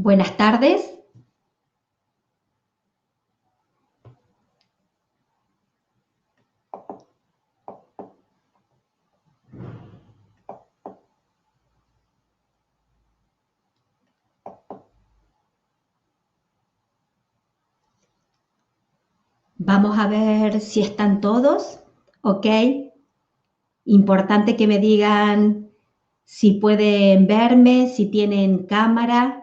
Buenas tardes. Vamos a ver si están todos, ¿ok? Importante que me digan si pueden verme, si tienen cámara.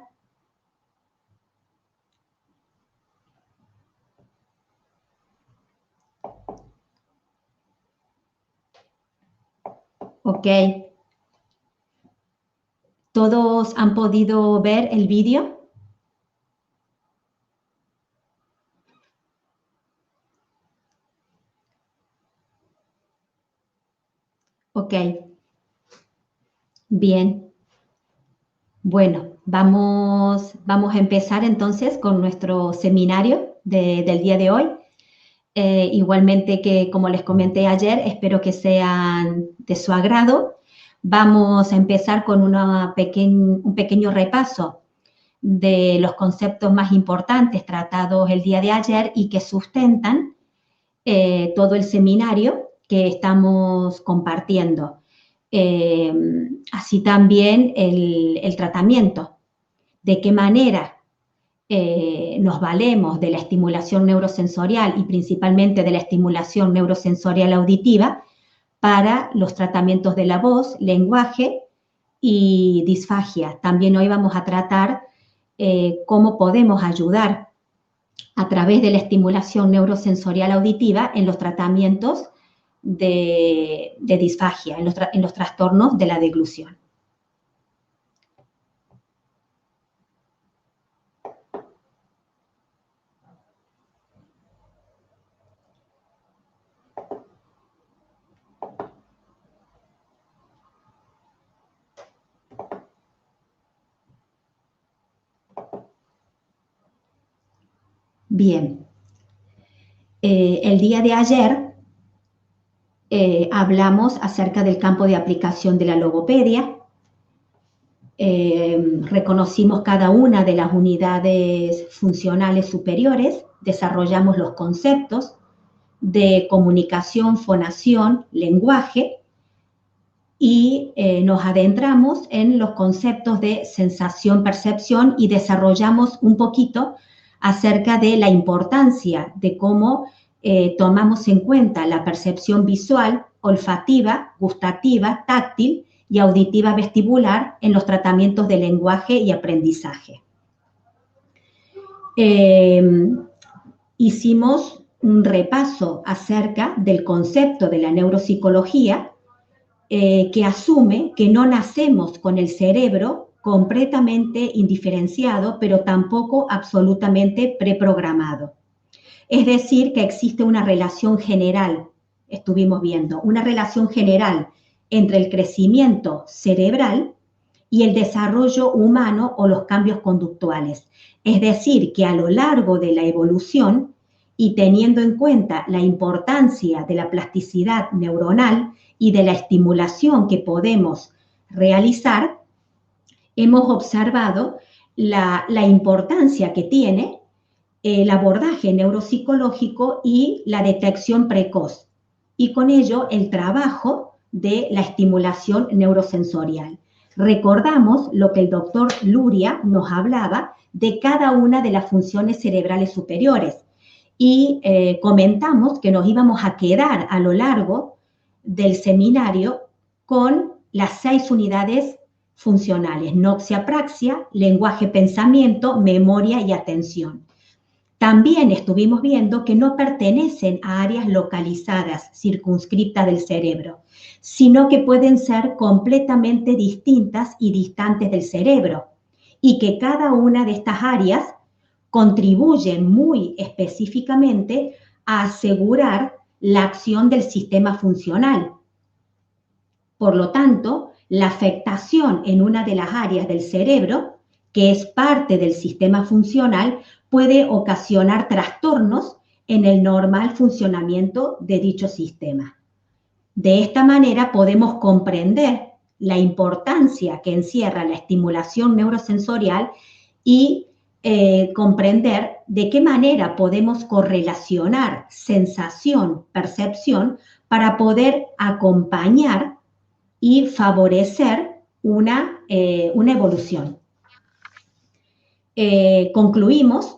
¿Ok? ¿Todos han podido ver el vídeo? Ok. Bien. Bueno, vamos a empezar entonces con nuestro seminario del día de hoy. Igualmente que, como les comenté ayer, espero que sean de su agrado. Vamos a empezar con un pequeño repaso de los conceptos más importantes tratados el día de ayer y que sustentan todo el seminario que estamos compartiendo. Así también el tratamiento, de qué manera nos valemos de la estimulación neurosensorial y principalmente de la estimulación neurosensorial auditiva para los tratamientos de la voz, lenguaje y disfagia. También hoy vamos a tratar cómo podemos ayudar a través de la estimulación neurosensorial auditiva en los tratamientos de disfagia, en los trastornos de la deglución. Bien, el día de ayer hablamos acerca del campo de aplicación de la logopedia. Reconocimos cada una de las unidades funcionales superiores, desarrollamos los conceptos de comunicación, fonación, lenguaje y nos adentramos en los conceptos de sensación, percepción y desarrollamos un poquito acerca de la importancia de cómo tomamos en cuenta la percepción visual, olfativa, gustativa, táctil y auditiva vestibular en los tratamientos de lenguaje y aprendizaje. Hicimos un repaso acerca del concepto de la neuropsicología que asume que no nacemos con el cerebro completamente indiferenciado, pero tampoco absolutamente preprogramado. Es decir, que existe una relación general, estuvimos viendo, una relación general entre el crecimiento cerebral y el desarrollo humano o los cambios conductuales. Es decir, que a lo largo de la evolución y teniendo en cuenta la importancia de la plasticidad neuronal y de la estimulación que podemos realizar, hemos observado la importancia que tiene el abordaje neuropsicológico y la detección precoz, y con ello el trabajo de la estimulación neurosensorial. Recordamos lo que el doctor Luria nos hablaba de cada una de las funciones cerebrales superiores y comentamos que nos íbamos a quedar a lo largo del seminario con las 6 unidades funcionales: noxia, praxia, lenguaje, pensamiento, memoria y atención. También estuvimos viendo que no pertenecen a áreas localizadas, circunscriptas del cerebro, sino que pueden ser completamente distintas y distantes del cerebro, y que cada una de estas áreas contribuyen muy específicamente a asegurar la acción del sistema funcional. Por lo tanto, la afectación en una de las áreas del cerebro, que es parte del sistema funcional, puede ocasionar trastornos en el normal funcionamiento de dicho sistema. De esta manera podemos comprender la importancia que encierra la estimulación neurosensorial y comprender de qué manera podemos correlacionar sensación, percepción, para poder acompañar y favorecer una evolución. Concluimos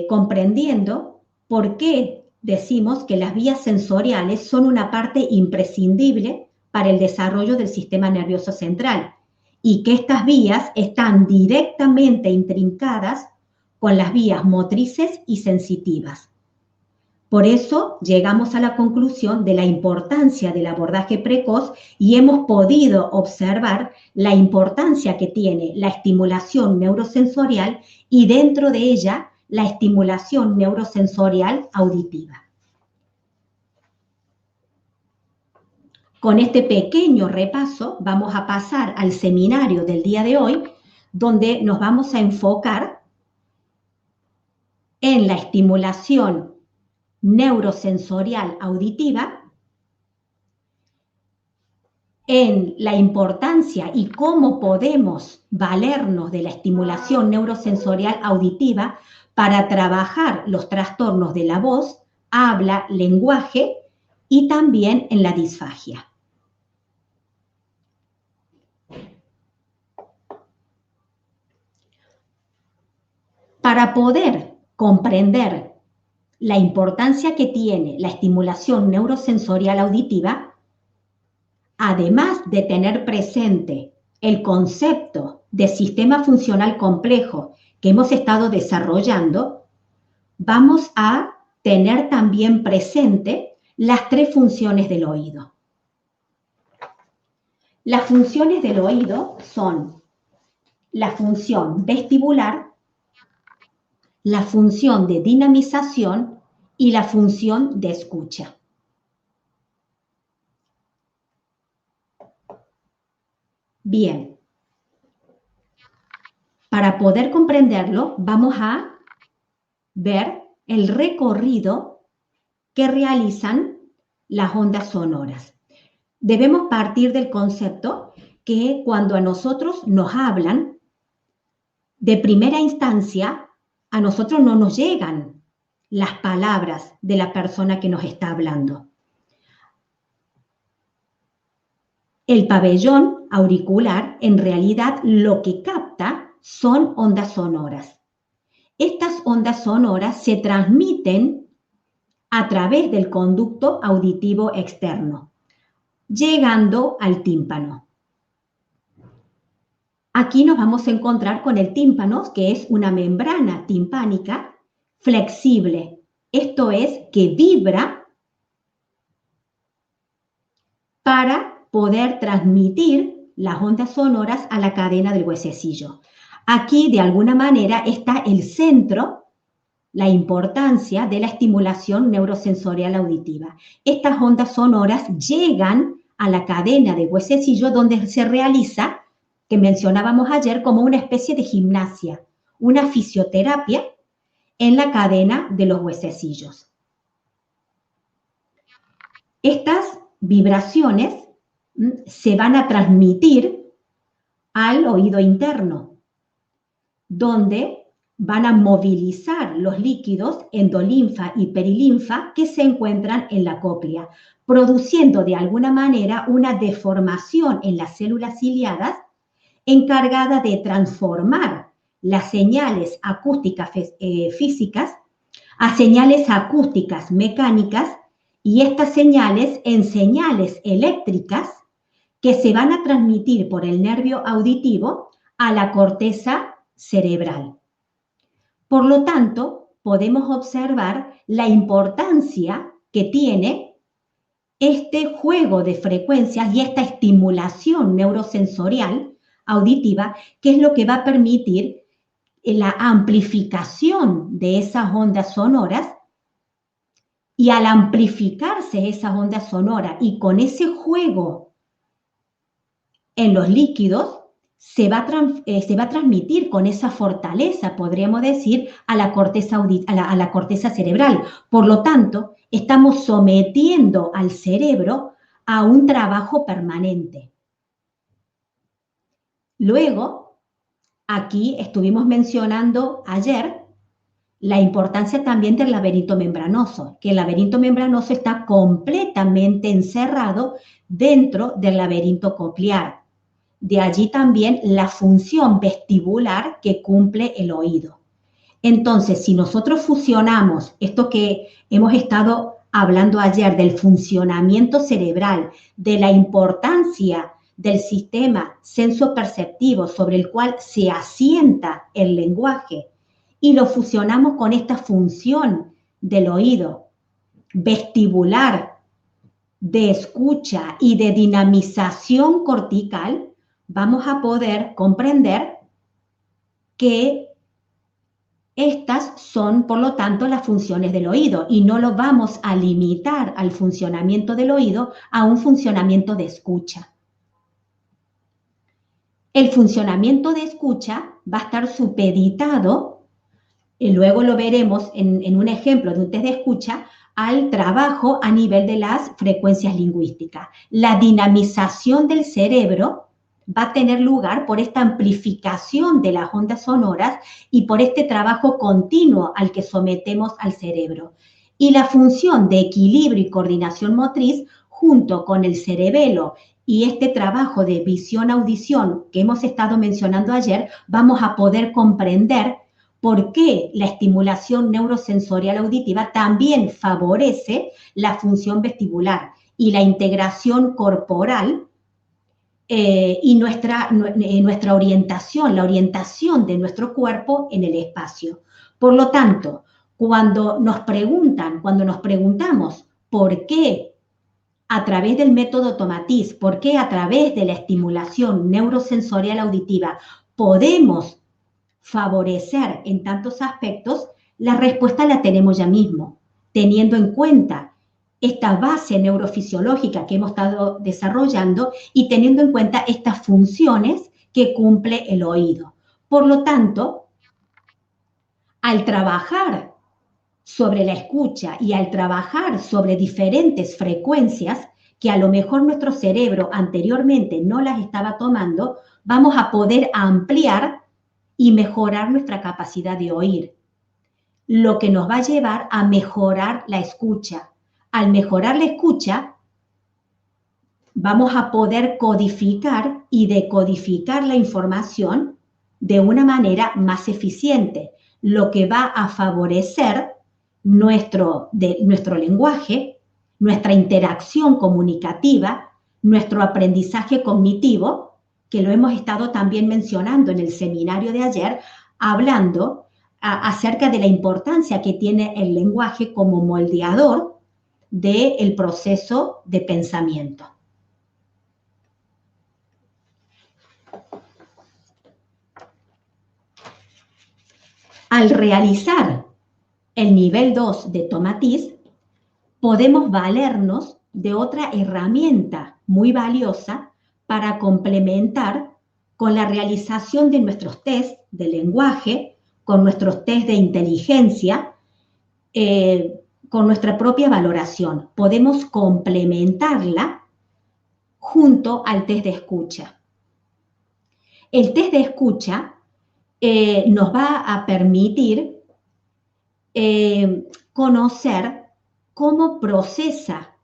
comprendiendo por qué decimos que las vías sensoriales son una parte imprescindible para el desarrollo del sistema nervioso central y que estas vías están directamente intrincadas con las vías motrices y sensitivas. Por eso llegamos a la conclusión de la importancia del abordaje precoz y hemos podido observar la importancia que tiene la estimulación neurosensorial y dentro de ella la estimulación neurosensorial auditiva. Con este pequeño repaso vamos a pasar al seminario del día de hoy, donde nos vamos a enfocar en la estimulación neurosensorial auditiva, en la importancia y cómo podemos valernos de la estimulación neurosensorial auditiva para trabajar los trastornos de la voz, habla, lenguaje y también en la disfagia. Para poder comprender la importancia que tiene la estimulación neurosensorial auditiva, además de tener presente el concepto de sistema funcional complejo que hemos estado desarrollando, vamos a tener también presente las tres funciones del oído. Las funciones del oído son la función vestibular, la función de dinamización y la función de escucha. Bien, para poder comprenderlo, vamos a ver el recorrido que realizan las ondas sonoras. Debemos partir del concepto que cuando a nosotros nos hablan, de primera instancia, a nosotros no nos llegan las palabras de la persona que nos está hablando. El pabellón auricular, en realidad, lo que capta son ondas sonoras. Estas ondas sonoras se transmiten a través del conducto auditivo externo, llegando al tímpano. Aquí nos vamos a encontrar con el tímpano, que es una membrana timpánica flexible. Esto es, que vibra para poder transmitir las ondas sonoras a la cadena del huesecillo. Aquí, de alguna manera, está el centro, la importancia de la estimulación neurosensorial auditiva. Estas ondas sonoras llegan a la cadena de huesecillo donde se realiza, que mencionábamos ayer, como una especie de gimnasia, una fisioterapia en la cadena de los huesecillos. Estas vibraciones se van a transmitir al oído interno, donde van a movilizar los líquidos endolinfa y perilinfa que se encuentran en la cóclea, produciendo de alguna manera una deformación en las células ciliadas encargada de transformar las señales acústicas físicas a señales acústicas mecánicas y estas señales en señales eléctricas que se van a transmitir por el nervio auditivo a la corteza cerebral. Por lo tanto, podemos observar la importancia que tiene este juego de frecuencias y esta estimulación neurosensorial auditiva, que es lo que va a permitir la amplificación de esas ondas sonoras, y al amplificarse esas ondas sonoras y con ese juego en los líquidos, se va a transmitir con esa fortaleza, podríamos decir, a la corteza cerebral. Por lo tanto, estamos sometiendo al cerebro a un trabajo permanente. Luego, aquí estuvimos mencionando ayer la importancia también del laberinto membranoso, que el laberinto membranoso está completamente encerrado dentro del laberinto coclear. De allí también la función vestibular que cumple el oído. Entonces, si nosotros fusionamos esto que hemos estado hablando ayer del funcionamiento cerebral, de la importancia del sistema sensoperceptivo sobre el cual se asienta el lenguaje, y lo fusionamos con esta función del oído vestibular, de escucha y de dinamización cortical, vamos a poder comprender que estas son, por lo tanto, las funciones del oído y no lo vamos a limitar al funcionamiento del oído a un funcionamiento de escucha. El funcionamiento de escucha va a estar supeditado, y luego lo veremos en un ejemplo de un test de escucha, al trabajo a nivel de las frecuencias lingüísticas. La dinamización del cerebro va a tener lugar por esta amplificación de las ondas sonoras y por este trabajo continuo al que sometemos al cerebro. Y la función de equilibrio y coordinación motriz, junto con el cerebelo y este trabajo de visión-audición que hemos estado mencionando ayer, vamos a poder comprender por qué la estimulación neurosensorial auditiva también favorece la función vestibular y la integración corporal y nuestra orientación, la orientación de nuestro cuerpo en el espacio. Por lo tanto, cuando nos preguntamos por qué a través del método Tomatis, por qué a través de la estimulación neurosensorial auditiva podemos favorecer en tantos aspectos, la respuesta la tenemos ya mismo, teniendo en cuenta esta base neurofisiológica que hemos estado desarrollando y teniendo en cuenta estas funciones que cumple el oído. Por lo tanto, al trabajar sobre la escucha y al trabajar sobre diferentes frecuencias que a lo mejor nuestro cerebro anteriormente no las estaba tomando, vamos a poder ampliar y mejorar nuestra capacidad de oír, lo que nos va a llevar a mejorar la escucha. Al mejorar la escucha, vamos a poder codificar y decodificar la información de una manera más eficiente, lo que va a favorecer nuestro lenguaje, nuestra interacción comunicativa, nuestro aprendizaje cognitivo, que lo hemos estado también mencionando en el seminario de ayer, hablando acerca de la importancia que tiene el lenguaje como moldeador del proceso de pensamiento. Al realizar el nivel 2 de Tomatis, podemos valernos de otra herramienta muy valiosa para complementar con la realización de nuestros test de lenguaje, con nuestros test de inteligencia, con nuestra propia valoración. Podemos complementarla junto al test de escucha. El test de escucha nos va a permitir conocer cómo procesa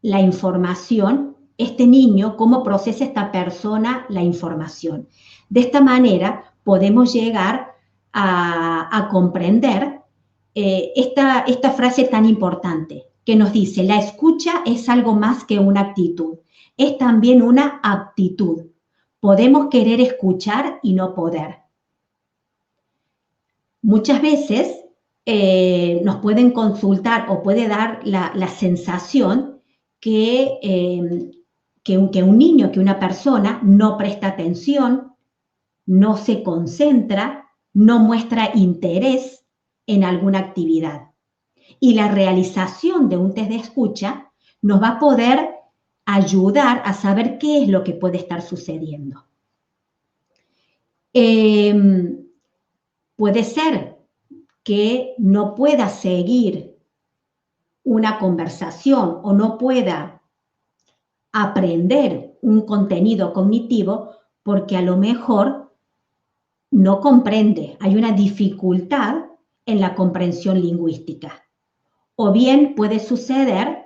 la información este niño, cómo procesa esta persona la información. De esta manera podemos llegar a comprender esta frase tan importante que nos dice: la escucha es algo más que una actitud, es también una aptitud. Podemos querer escuchar y no poder. Muchas veces nos pueden consultar o puede dar la sensación que un niño, que una persona no presta atención, no se concentra, no muestra interés en alguna actividad. Y la realización de un test de escucha nos va a poder ayudar a saber qué es lo que puede estar sucediendo. Puede ser que no pueda seguir una conversación o no pueda aprender un contenido cognitivo porque a lo mejor no comprende, hay una dificultad en la comprensión lingüística. O bien puede suceder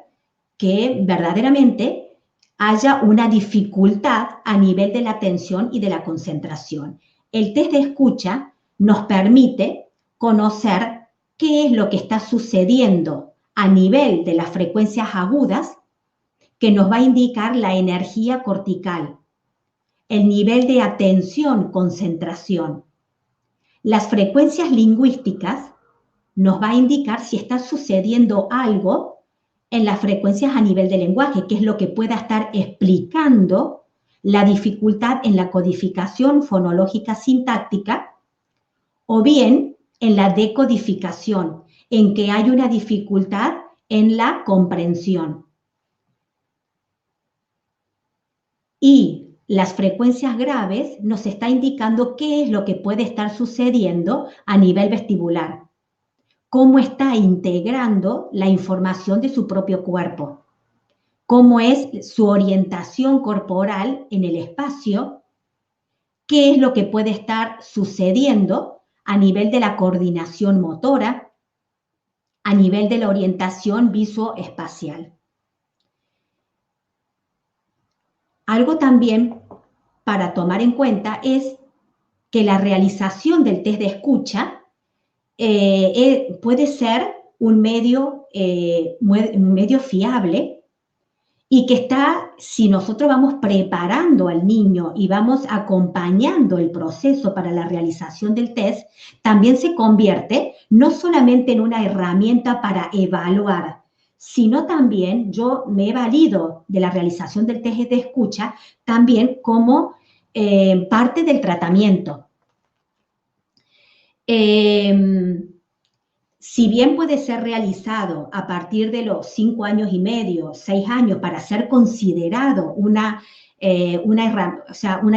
que verdaderamente haya una dificultad a nivel de la atención y de la concentración. El test de escucha nos permite conocer qué es lo que está sucediendo a nivel de las frecuencias agudas, que nos va a indicar la energía cortical, el nivel de atención, concentración. Las frecuencias lingüísticas nos va a indicar si está sucediendo algo en las frecuencias a nivel del lenguaje, que es lo que pueda estar explicando la dificultad en la codificación fonológica sintáctica, o bien en la decodificación, en que hay una dificultad en la comprensión. Y las frecuencias graves nos está indicando qué es lo que puede estar sucediendo a nivel vestibular, cómo está integrando la información de su propio cuerpo, cómo es su orientación corporal en el espacio, qué es lo que puede estar sucediendo a nivel de la coordinación motora, a nivel de la orientación visoespacial. Algo también para tomar en cuenta es que la realización del test de escucha puede ser un medio fiable y que está, si nosotros vamos preparando al niño y vamos acompañando el proceso para la realización del test, también se convierte no solamente en una herramienta para evaluar, sino también yo me he valido de la realización del test de escucha también como parte del tratamiento. Si bien puede ser realizado a partir de los 5 años y medio, 6 años, para ser considerado una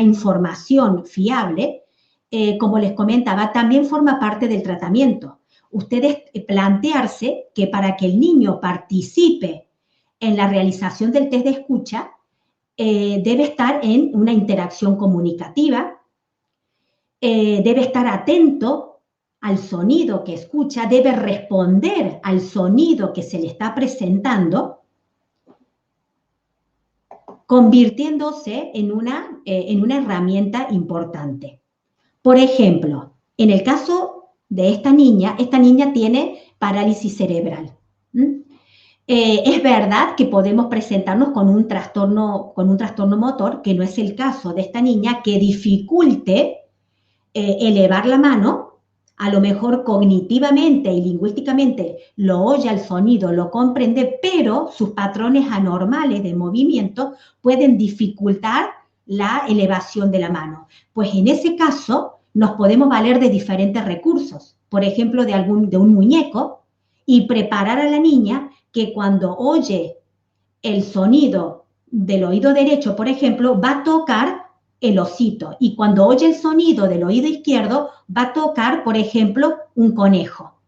información fiable, como les comentaba, también forma parte del tratamiento. Ustedes plantearse que para que el niño participe en la realización del test de escucha, debe estar en una interacción comunicativa, debe estar atento al sonido que escucha, debe responder al sonido que se le está presentando, convirtiéndose en una herramienta importante. Por ejemplo, en el caso de esta niña tiene parálisis cerebral. Es verdad que podemos presentarnos con un trastorno motor, que no es el caso de esta niña, que dificulte elevar la mano. A lo mejor cognitivamente y lingüísticamente lo oye el sonido, lo comprende, pero sus patrones anormales de movimiento pueden dificultar la elevación de la mano. Pues en ese caso nos podemos valer de diferentes recursos, por ejemplo, de un muñeco, y preparar a la niña que cuando oye el sonido del oído derecho, por ejemplo, va a tocar el osito, y cuando oye el sonido del oído izquierdo va a tocar, por ejemplo, un conejo.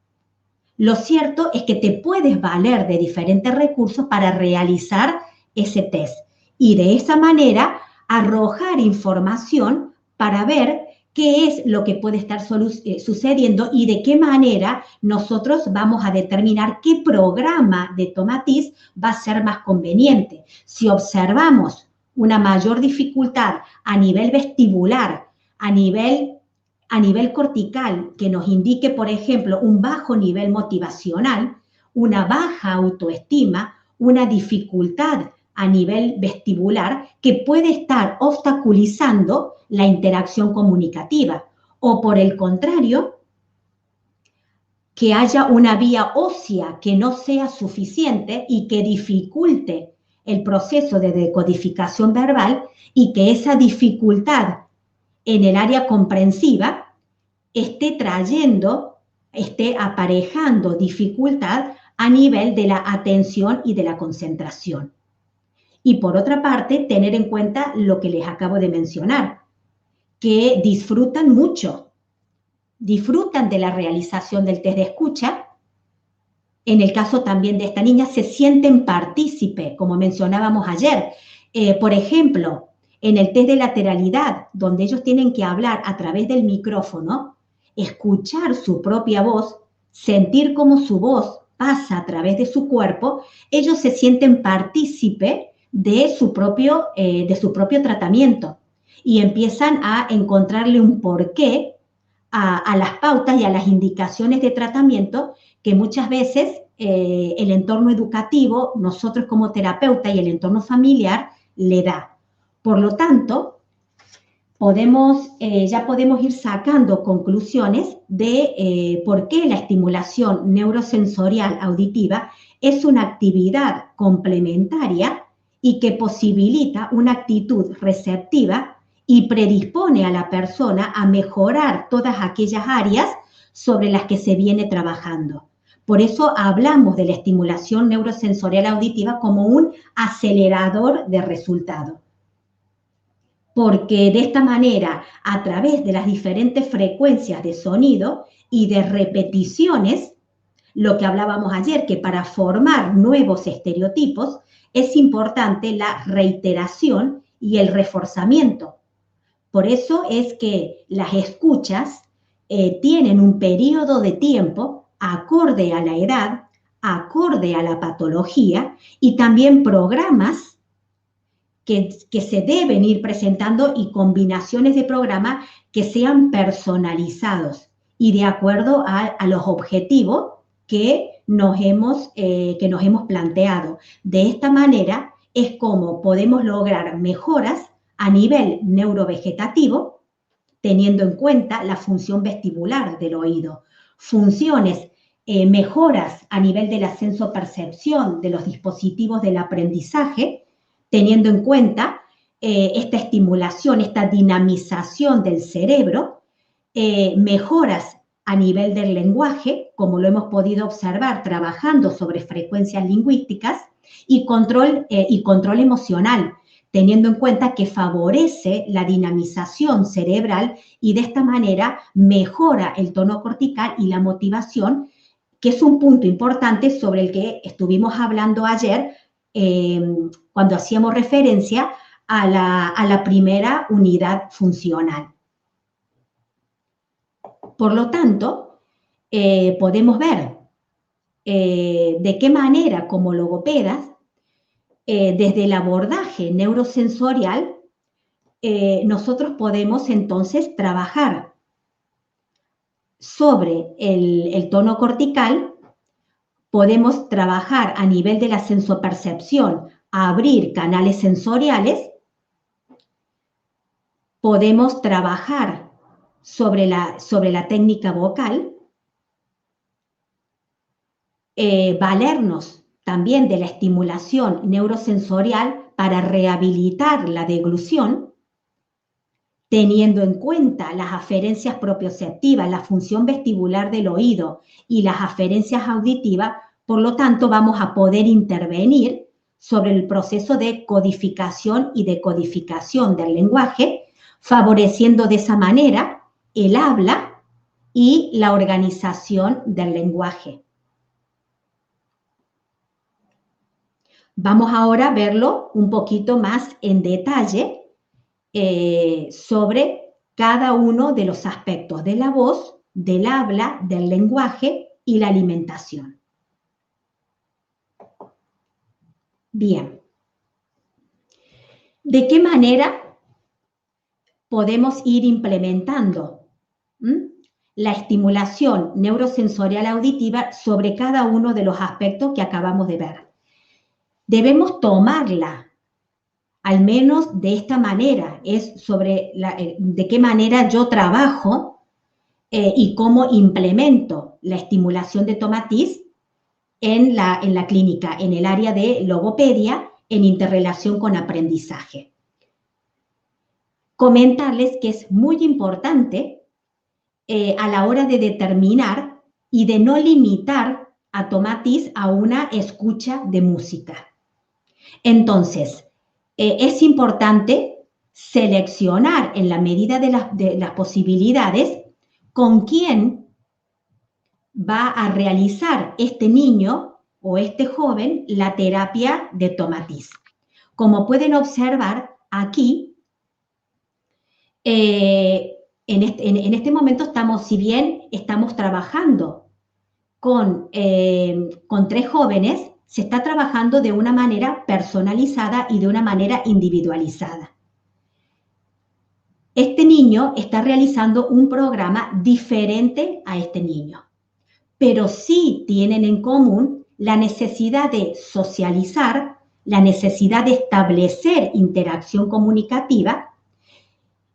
Lo cierto es que te puedes valer de diferentes recursos para realizar ese test y de esa manera arrojar información para ver qué es lo que puede estar sucediendo y de qué manera nosotros vamos a determinar qué programa de Tomatis va a ser más conveniente. Si observamos una mayor dificultad a nivel vestibular, a nivel cortical, que nos indique, por ejemplo, un bajo nivel motivacional, una baja autoestima, una dificultad a nivel vestibular que puede estar obstaculizando la interacción comunicativa. O por el contrario, que haya una vía ósea que no sea suficiente y que dificulte el proceso de decodificación verbal, y que esa dificultad en el área comprensiva esté aparejando dificultad a nivel de la atención y de la concentración. Y por otra parte, tener en cuenta lo que les acabo de mencionar, que disfrutan mucho, disfrutan de la realización del test de escucha. En el caso también de esta niña, se sienten partícipe, como mencionábamos ayer. Por ejemplo, En el test de lateralidad, donde ellos tienen que hablar a través del micrófono, escuchar su propia voz, sentir cómo su voz pasa a través de su cuerpo, ellos se sienten partícipe de su propio tratamiento y empiezan a encontrarle un porqué a las pautas y a las indicaciones de tratamiento que muchas veces el entorno educativo, nosotros como terapeuta y el entorno familiar le da. Por lo tanto, ya podemos ir sacando conclusiones de por qué la estimulación neurosensorial auditiva es una actividad complementaria y que posibilita una actitud receptiva y predispone a la persona a mejorar todas aquellas áreas sobre las que se viene trabajando. Por eso hablamos de la estimulación neurosensorial auditiva como un acelerador de resultados. Porque de esta manera, a través de las diferentes frecuencias de sonido y de repeticiones, lo que hablábamos ayer, que para formar nuevos estereotipos es importante la reiteración y el reforzamiento. Por eso es que las escuchas tienen un periodo de tiempo acorde a la edad, acorde a la patología y también programas que se deben ir presentando y combinaciones de programas que sean personalizados y de acuerdo a los objetivos que nos hemos planteado. De esta manera es como podemos lograr mejoras a nivel neurovegetativo, teniendo en cuenta la función vestibular del oído, funciones, mejoras a nivel de la sensopercepción de los dispositivos del aprendizaje, teniendo en cuenta esta estimulación, esta dinamización del cerebro, mejoras a nivel del lenguaje, como lo hemos podido observar trabajando sobre frecuencias lingüísticas, y control emocional, teniendo en cuenta que favorece la dinamización cerebral y de esta manera mejora el tono cortical y la motivación, que es un punto importante sobre el que estuvimos hablando ayer cuando hacíamos referencia a la primera unidad funcional. Por lo tanto, podemos ver de qué manera como logopedas, desde el abordaje neurosensorial, nosotros podemos entonces trabajar sobre el tono cortical, podemos trabajar a nivel de la sensopercepción, abrir canales sensoriales, podemos trabajar sobre la técnica vocal, valernos también de la estimulación neurosensorial para rehabilitar la deglución, teniendo en cuenta las aferencias propioceptivas, la función vestibular del oído y las aferencias auditivas. Por lo tanto, vamos a poder intervenir sobre el proceso de codificación y decodificación del lenguaje, favoreciendo de esa manera el habla y la organización del lenguaje. Vamos ahora a verlo un poquito más en detalle sobre cada uno de los aspectos de la voz, del habla, del lenguaje y la alimentación. Bien. ¿De qué manera podemos ir implementando la estimulación neurosensorial auditiva sobre cada uno de los aspectos que acabamos de ver? Debemos tomarla, al menos de esta manera, es sobre de qué manera yo trabajo y cómo implemento la estimulación de Tomatis en la clínica, en el área de logopedia, en interrelación con aprendizaje. Comentarles que es muy importante a la hora de determinar y de no limitar a Tomatis a una escucha de música. Entonces, es importante seleccionar en la medida de las posibilidades con quién va a realizar este niño o este joven la terapia de Tomatis. Como pueden observar, aquí En este momento estamos, si bien estamos trabajando con 3 jóvenes, se está trabajando de una manera personalizada y de una manera individualizada. Este niño está realizando un programa diferente a este niño, pero sí tienen en común la necesidad de socializar, la necesidad de establecer interacción comunicativa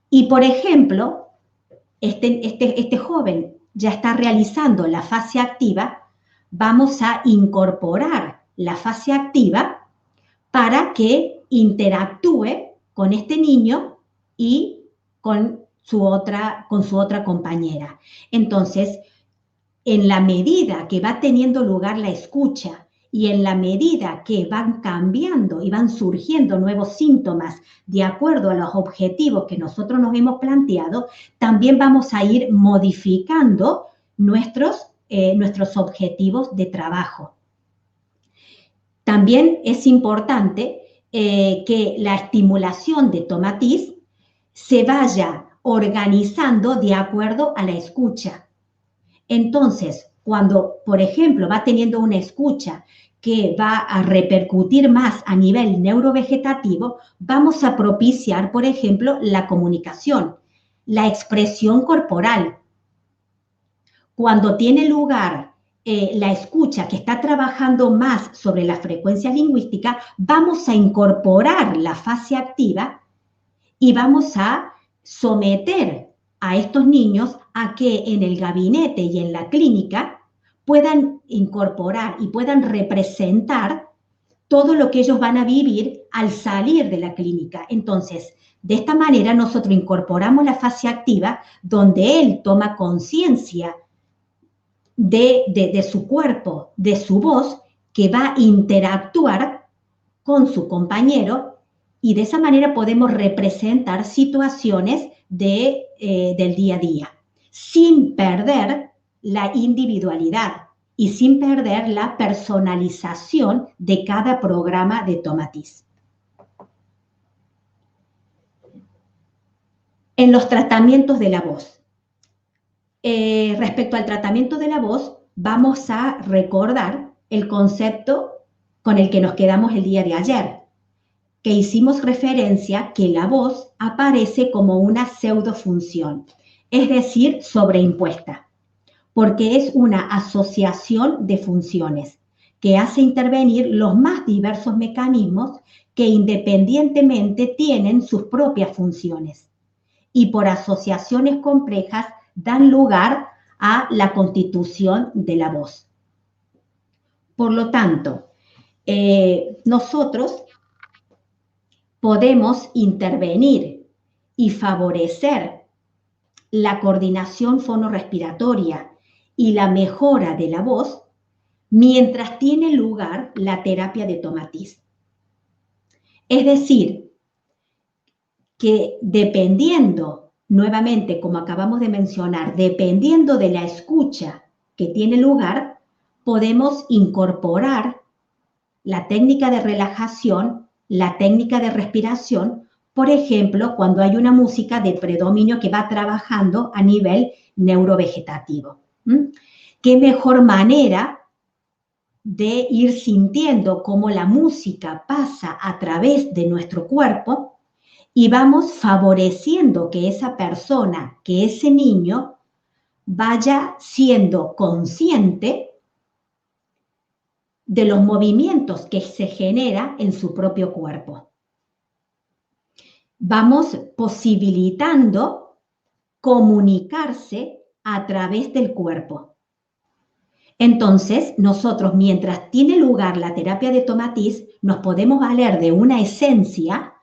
y, por ejemplo, este joven ya está realizando la fase activa, vamos a incorporar la fase activa para que interactúe con este niño y con su otra compañera. Entonces, en la medida que va teniendo lugar la escucha y en la medida que van cambiando y van surgiendo nuevos síntomas de acuerdo a los objetivos que nosotros nos hemos planteado, también vamos a ir modificando nuestros objetivos de trabajo. También es importante que la estimulación de Tomatis se vaya organizando de acuerdo a la escucha. Entonces, cuando, por ejemplo, va teniendo una escucha que va a repercutir más a nivel neurovegetativo, vamos a propiciar, por ejemplo, la comunicación, la expresión corporal. Cuando tiene lugar la escucha que está trabajando más sobre la frecuencia lingüística, vamos a incorporar la fase activa y vamos a someter a estos niños a que en el gabinete y en la clínica puedan incorporar y puedan representar todo lo que ellos van a vivir al salir de la clínica. Entonces, de esta manera nosotros incorporamos la fase activa donde él toma conciencia de su cuerpo, de su voz, que va a interactuar con su compañero y de esa manera podemos representar situaciones del día a día, sin perder la individualidad y sin perder la personalización de cada programa de Tomatis. En los tratamientos de la voz. Respecto al tratamiento de la voz, vamos a recordar el concepto con el que nos quedamos el día de ayer, que hicimos referencia que la voz aparece como una pseudofunción, es decir, sobreimpuesta, porque es una asociación de funciones que hace intervenir los más diversos mecanismos que independientemente tienen sus propias funciones y por asociaciones complejas dan lugar a la constitución de la voz. Por lo tanto, nosotros podemos intervenir y favorecer la coordinación fonorrespiratoria y la mejora de la voz mientras tiene lugar la terapia de Tomatis. Es decir, que dependiendo, nuevamente, como acabamos de mencionar, dependiendo de la escucha que tiene lugar, podemos incorporar la técnica de relajación, la técnica de respiración, por ejemplo, cuando hay una música de predominio que va trabajando a nivel neurovegetativo. ¿Qué mejor manera de ir sintiendo cómo la música pasa a través de nuestro cuerpo y vamos favoreciendo que esa persona, que ese niño vaya siendo consciente de los movimientos que se genera en su propio cuerpo? Vamos posibilitando comunicarse a través del cuerpo. Entonces, nosotros, mientras tiene lugar la terapia de Tomatis, nos podemos valer de una esencia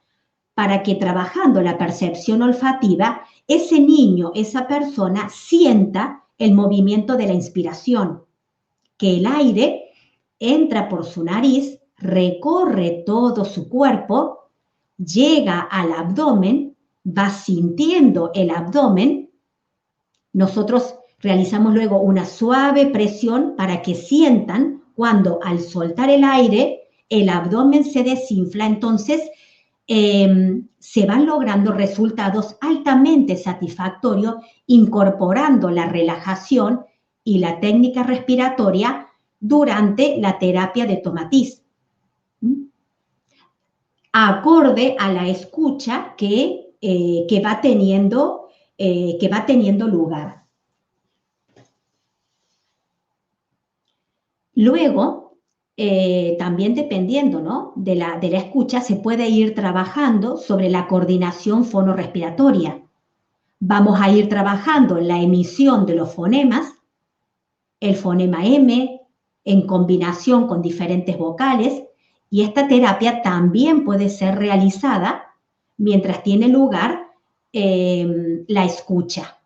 para que trabajando la percepción olfativa, ese niño, esa persona, sienta el movimiento de la inspiración, que el aire entra por su nariz, recorre todo su cuerpo, llega al abdomen, va sintiendo el abdomen. Nosotros realizamos luego una suave presión para que sientan cuando al soltar el aire, el abdomen se desinfla. Entonces, se van logrando resultados altamente satisfactorios incorporando la relajación y la técnica respiratoria durante la terapia de Tomatis, acorde a la escucha que va teniendo lugar. Luego, también dependiendo, ¿no?, de la escucha, se puede ir trabajando sobre la coordinación fonorrespiratoria. Vamos a ir trabajando en la emisión de los fonemas, el fonema M, en combinación con diferentes vocales, y esta terapia también puede ser realizada mientras tiene lugar la escucha.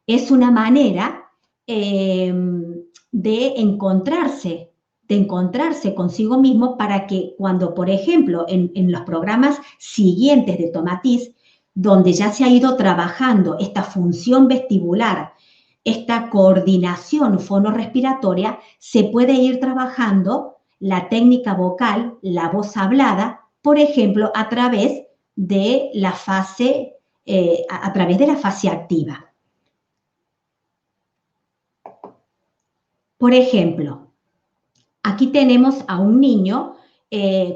Es una manera de encontrarse consigo mismo para que cuando, por ejemplo, en los programas siguientes de Tomatis, donde ya se ha ido trabajando esta función vestibular, esta coordinación fonorrespiratoria, se puede ir trabajando la técnica vocal, la voz hablada, por ejemplo, a través de la fase activa. Por ejemplo, aquí tenemos a un niño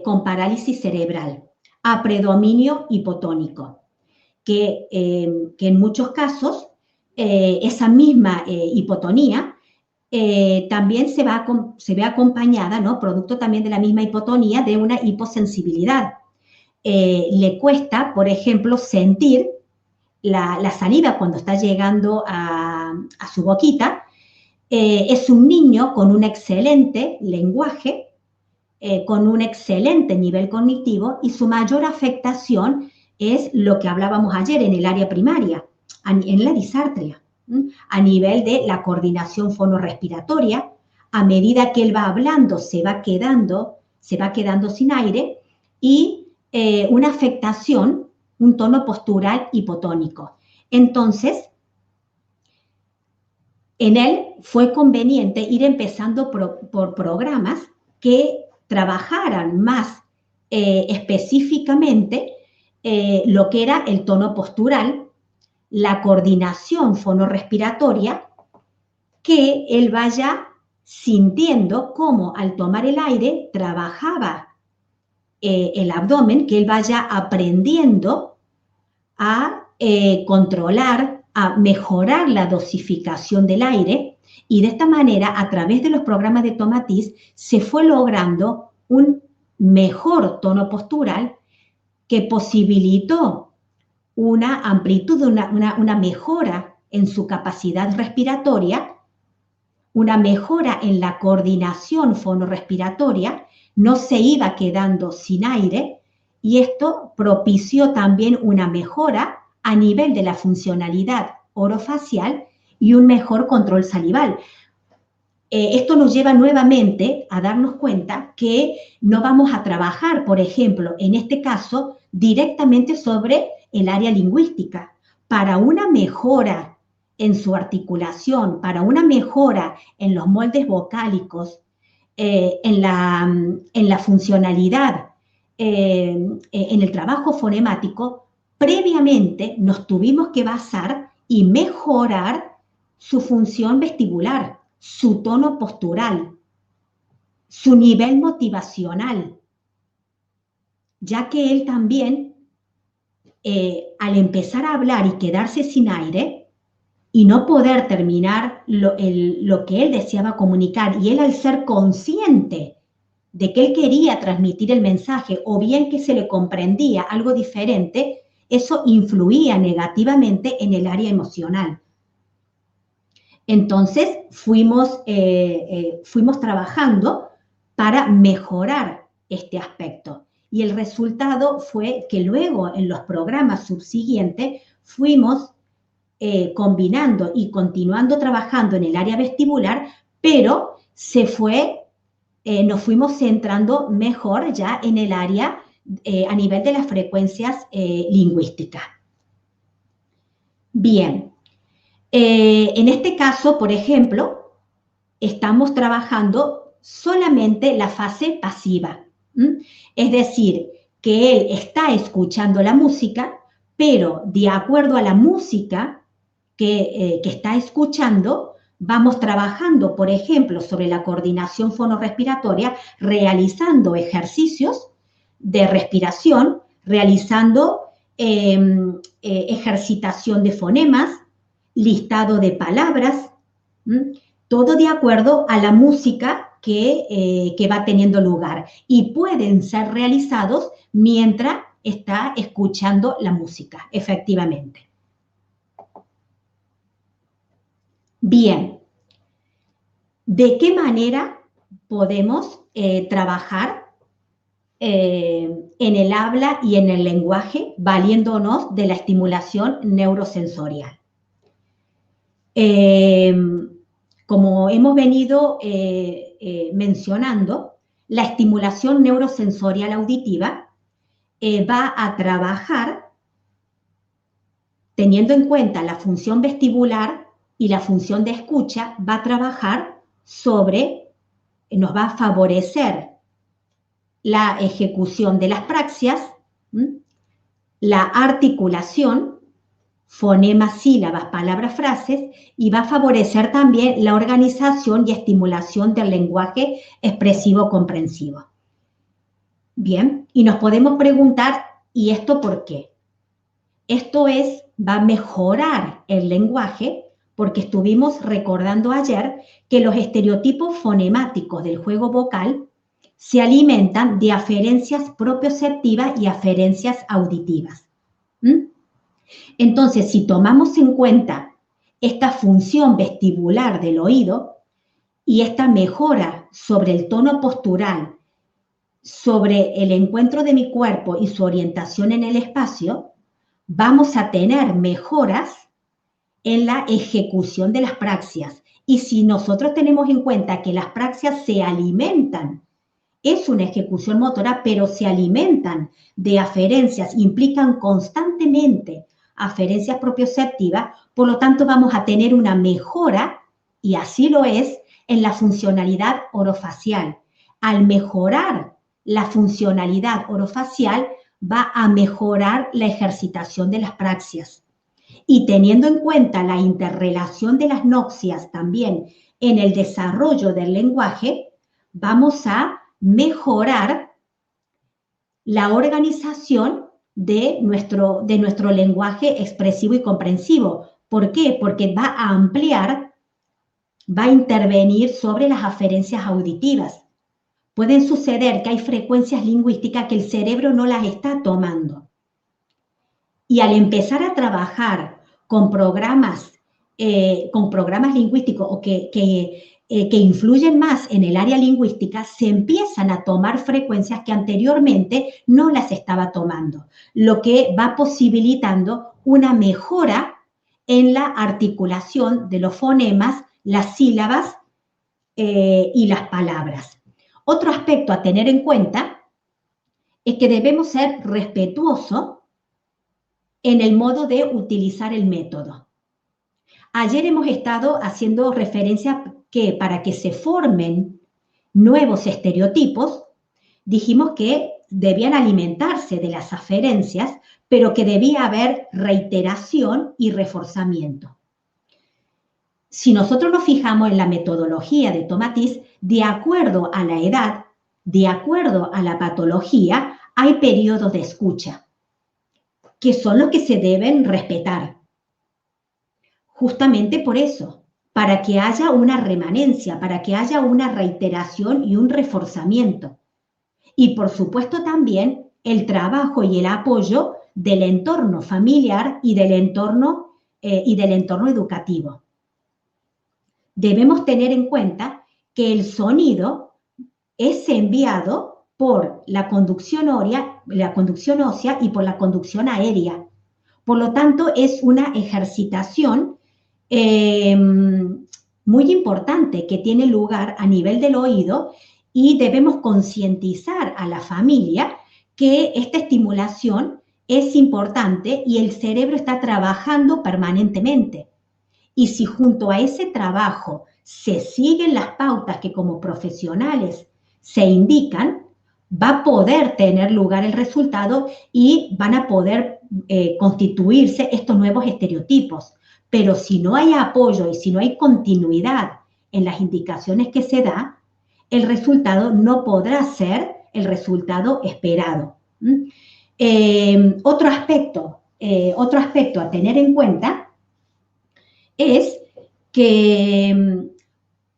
con parálisis cerebral, a predominio hipotónico, que en muchos casos esa misma hipotonía también se ve acompañada, ¿no?, producto también de la misma hipotonía, de una hiposensibilidad. Le cuesta, por ejemplo, sentir la saliva cuando está llegando a su boquita. Es un niño con un excelente lenguaje, con un excelente nivel cognitivo, y su mayor afectación es lo que hablábamos ayer en el área primaria, en la disartria, a nivel de la coordinación fonorrespiratoria. A medida que él va hablando, se va quedando sin aire, y una afectación, un tono postural hipotónico. Entonces, en él fue conveniente ir empezando por programas que trabajaran más específicamente lo que era el tono postural, la coordinación fonorrespiratoria, que él vaya sintiendo cómo al tomar el aire trabajaba el abdomen, que él vaya aprendiendo a controlar, a mejorar la dosificación del aire, y de esta manera, a través de los programas de Tomatis, se fue logrando un mejor tono postural que posibilitó una amplitud, una mejora en su capacidad respiratoria, una mejora en la coordinación fonorrespiratoria, no se iba quedando sin aire, y esto propició también una mejora a nivel de la funcionalidad orofacial y un mejor control salival. Esto nos lleva nuevamente a darnos cuenta que no vamos a trabajar, por ejemplo, en este caso, directamente sobre el área lingüística. Para una mejora en su articulación, para una mejora en los moldes vocálicos, en la funcionalidad, en el trabajo fonemático, previamente nos tuvimos que basar y mejorar su función vestibular, su tono postural, su nivel motivacional, ya que él también, al empezar a hablar y quedarse sin aire y no poder terminar lo que él deseaba comunicar, y él, al ser consciente de que él quería transmitir el mensaje, o bien que se le comprendía algo diferente, eso influía negativamente en el área emocional. Entonces, fuimos trabajando para mejorar este aspecto. Y el resultado fue que luego, en los programas subsiguientes, fuimos combinando y continuando trabajando en el área vestibular, pero nos fuimos centrando mejor ya en el área a nivel de las frecuencias lingüísticas. Bien. En este caso, por ejemplo, estamos trabajando solamente la fase pasiva. Es decir, que él está escuchando la música, pero de acuerdo a la música que está escuchando, vamos trabajando, por ejemplo, sobre la coordinación fonorrespiratoria, realizando ejercicios de respiración, realizando ejercitación de fonemas, listado de palabras, todo de acuerdo a la música que va teniendo lugar y pueden ser realizados mientras está escuchando la música, efectivamente. Bien, ¿de qué manera podemos trabajar en el habla y en el lenguaje valiéndonos de la estimulación neurosensorial? Como hemos venido mencionando, la estimulación neurosensorial auditiva va a trabajar teniendo en cuenta la función vestibular y la función de escucha, va a trabajar nos va a favorecer la ejecución de las praxias, la articulación, fonemas, sílabas, palabras, frases, y va a favorecer también la organización y estimulación del lenguaje expresivo comprensivo. Bien, y nos podemos preguntar, ¿y esto por qué? Esto va a mejorar el lenguaje porque estuvimos recordando ayer que los estereotipos fonemáticos del juego vocal se alimentan de aferencias propioceptivas y aferencias auditivas. Entonces, si tomamos en cuenta esta función vestibular del oído y esta mejora sobre el tono postural, sobre el encuentro de mi cuerpo y su orientación en el espacio, vamos a tener mejoras en la ejecución de las praxias. Y si nosotros tenemos en cuenta que las praxias se alimentan, es una ejecución motora, pero se alimentan de aferencias, implican constantemente aferencias propioceptivas, por lo tanto vamos a tener una mejora, y así lo es, en la funcionalidad orofacial. Al mejorar la funcionalidad orofacial, va a mejorar la ejercitación de las praxias. Y teniendo en cuenta la interrelación de las noxias también en el desarrollo del lenguaje, vamos a mejorar la organización de nuestro lenguaje expresivo y comprensivo. ¿Por qué? Porque va a ampliar, va a intervenir sobre las aferencias auditivas. Pueden suceder que hay frecuencias lingüísticas que el cerebro no las está tomando. Y al empezar a trabajar con programas lingüísticos o que influyen más en el área lingüística, se empiezan a tomar frecuencias que anteriormente no las estaba tomando, lo que va posibilitando una mejora en la articulación de los fonemas, las sílabas y las palabras. Otro aspecto a tener en cuenta es que debemos ser respetuosos en el modo de utilizar el método. Ayer hemos estado haciendo referencia que para que se formen nuevos estereotipos, dijimos que debían alimentarse de las aferencias, pero que debía haber reiteración y reforzamiento. Si nosotros nos fijamos en la metodología de Tomatis, de acuerdo a la edad, de acuerdo a la patología, hay periodos de escucha, que son los que se deben respetar. Justamente por eso, para que haya una remanencia, para que haya una reiteración y un reforzamiento. Y por supuesto también el trabajo y el apoyo del entorno familiar y del entorno educativo. Debemos tener en cuenta que el sonido es enviado por la conducción ósea y por la conducción aérea. Por lo tanto, es una ejercitación muy importante que tiene lugar a nivel del oído y debemos concientizar a la familia que esta estimulación es importante y el cerebro está trabajando permanentemente. Y si junto a ese trabajo se siguen las pautas que como profesionales se indican, va a poder tener lugar el resultado y van a poder constituirse estos nuevos estereotipos. Pero si no hay apoyo y si no hay continuidad en las indicaciones que se da, el resultado no podrá ser el resultado esperado. Otro aspecto a tener en cuenta es que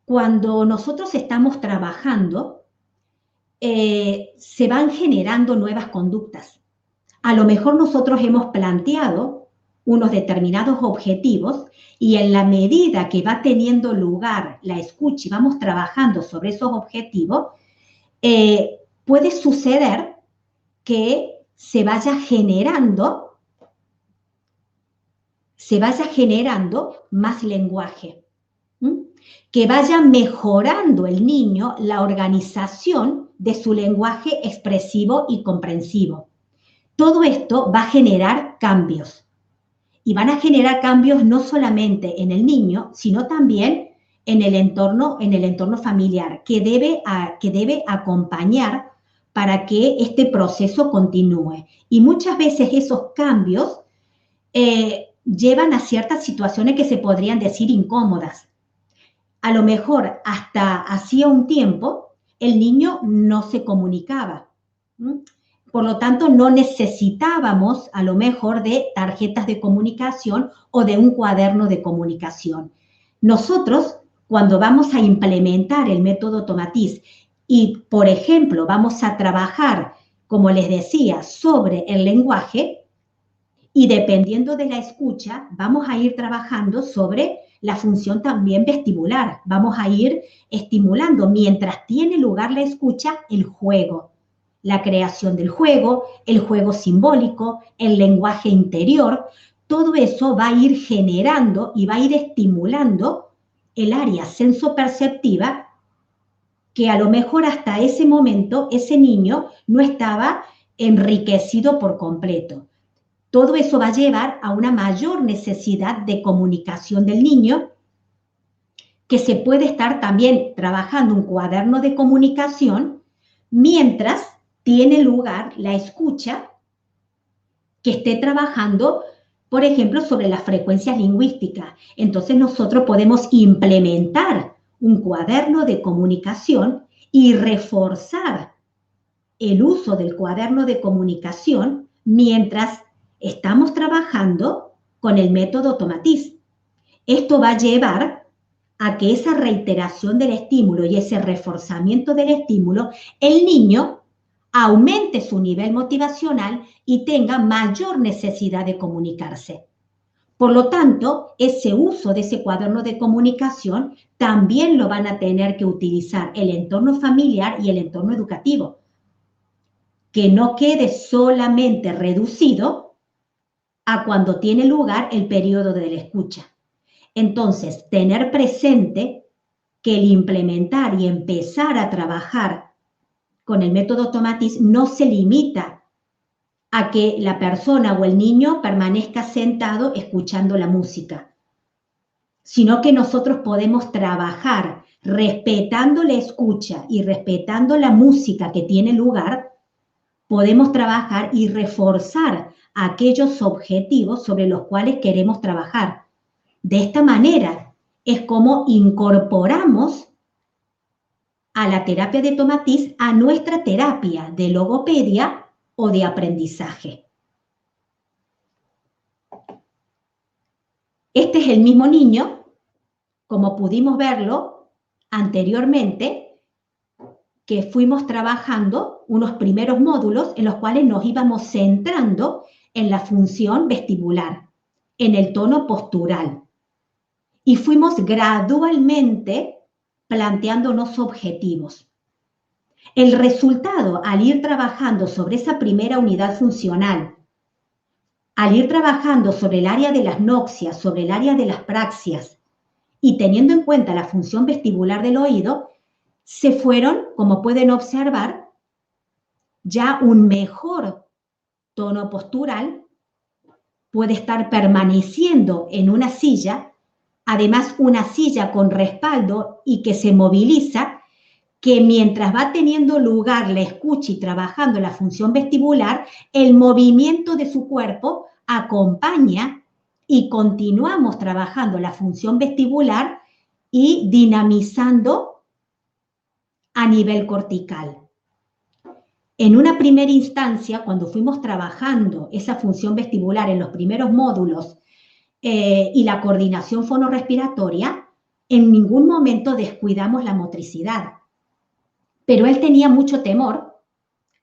cuando nosotros estamos trabajando, se van generando nuevas conductas. A lo mejor nosotros hemos planteado unos determinados objetivos y en la medida que va teniendo lugar la escucha y vamos trabajando sobre esos objetivos, puede suceder que se vaya generando más lenguaje, que vaya mejorando el niño la organización de su lenguaje expresivo y comprensivo. Todo esto va a generar cambios. Y van a generar cambios no solamente en el niño, sino también en el entorno familiar, que debe acompañar para que este proceso continúe. Y muchas veces esos cambios llevan a ciertas situaciones que se podrían decir incómodas. A lo mejor hasta hacía un tiempo el niño no se comunicaba. Por lo tanto, no necesitábamos a lo mejor de tarjetas de comunicación o de un cuaderno de comunicación. Nosotros, cuando vamos a implementar el método Tomatis y, por ejemplo, vamos a trabajar, como les decía, sobre el lenguaje, y dependiendo de la escucha, vamos a ir trabajando sobre la función también vestibular. Vamos a ir estimulando, mientras tiene lugar la escucha, el juego. La creación del juego, el juego simbólico, el lenguaje interior, todo eso va a ir generando y va a ir estimulando el área sensoperceptiva que a lo mejor hasta ese momento ese niño no estaba enriquecido por completo. Todo eso va a llevar a una mayor necesidad de comunicación del niño, que se puede estar también trabajando un cuaderno de comunicación mientras tiene lugar la escucha que esté trabajando, por ejemplo, sobre las frecuencias lingüísticas. Entonces nosotros podemos implementar un cuaderno de comunicación y reforzar el uso del cuaderno de comunicación mientras estamos trabajando con el método Tomatis. Esto va a llevar a que esa reiteración del estímulo y ese reforzamiento del estímulo, el niño aumente su nivel motivacional y tenga mayor necesidad de comunicarse. Por lo tanto, ese uso de ese cuaderno de comunicación también lo van a tener que utilizar el entorno familiar y el entorno educativo. Que no quede solamente reducido a cuando tiene lugar el periodo de la escucha. Entonces, tener presente que el implementar y empezar a trabajar con el método Tomatis no se limita a que la persona o el niño permanezca sentado escuchando la música, sino que nosotros podemos trabajar respetando la escucha y respetando la música que tiene lugar. Podemos trabajar y reforzar aquellos objetivos sobre los cuales queremos trabajar. De esta manera es como incorporamos a la terapia de Tomatis a nuestra terapia de logopedia o de aprendizaje. Este es el mismo niño, como pudimos verlo anteriormente, que fuimos trabajando unos primeros módulos en los cuales nos íbamos centrando en la función vestibular, en el tono postural. Y fuimos gradualmente planteándonos objetivos. El resultado, al ir trabajando sobre esa primera unidad funcional, al ir trabajando sobre el área de las noxias, sobre el área de las praxias, y teniendo en cuenta la función vestibular del oído, se fueron, como pueden observar, ya un mejor tono postural, puede estar permaneciendo en una silla, además una silla con respaldo y que se moviliza, que mientras va teniendo lugar la escucha y trabajando la función vestibular, el movimiento de su cuerpo acompaña y continuamos trabajando la función vestibular y dinamizando a nivel cortical. En una primera instancia, cuando fuimos trabajando esa función vestibular en los primeros módulos y la coordinación fonorrespiratoria, en ningún momento descuidamos la motricidad. Pero él tenía mucho temor,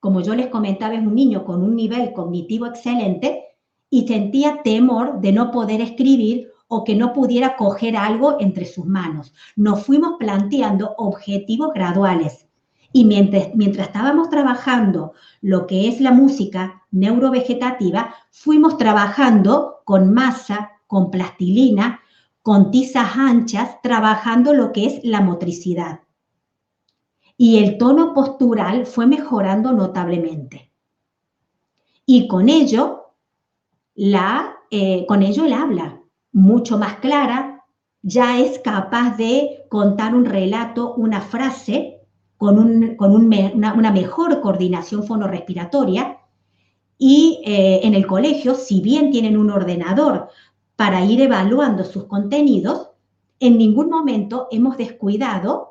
como yo les comentaba, es un niño con un nivel cognitivo excelente y sentía temor de no poder escribir o que no pudiera coger algo entre sus manos. Nos fuimos planteando objetivos graduales y mientras estábamos trabajando lo que es la música neurovegetativa, fuimos trabajando con masa, con plastilina, con tizas anchas, trabajando lo que es la motricidad. Y el tono postural fue mejorando notablemente. Y con ello, él habla mucho más clara, ya es capaz de contar un relato, una frase, con una mejor coordinación fonorrespiratoria. Y en el colegio, si bien tienen un ordenador para ir evaluando sus contenidos, en ningún momento hemos descuidado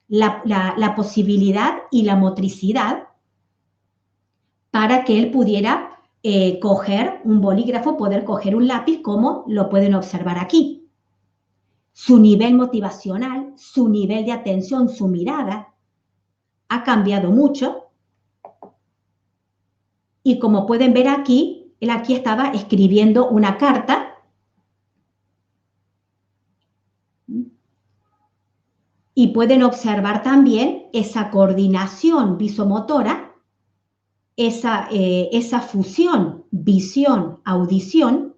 la posibilidad y la motricidad para que él pudiera coger un bolígrafo, poder coger un lápiz, como lo pueden observar aquí. Su nivel motivacional, su nivel de atención, su mirada ha cambiado mucho. Y como pueden ver aquí, él aquí estaba escribiendo una carta. Y pueden observar también esa coordinación visomotora, esa fusión visión-audición,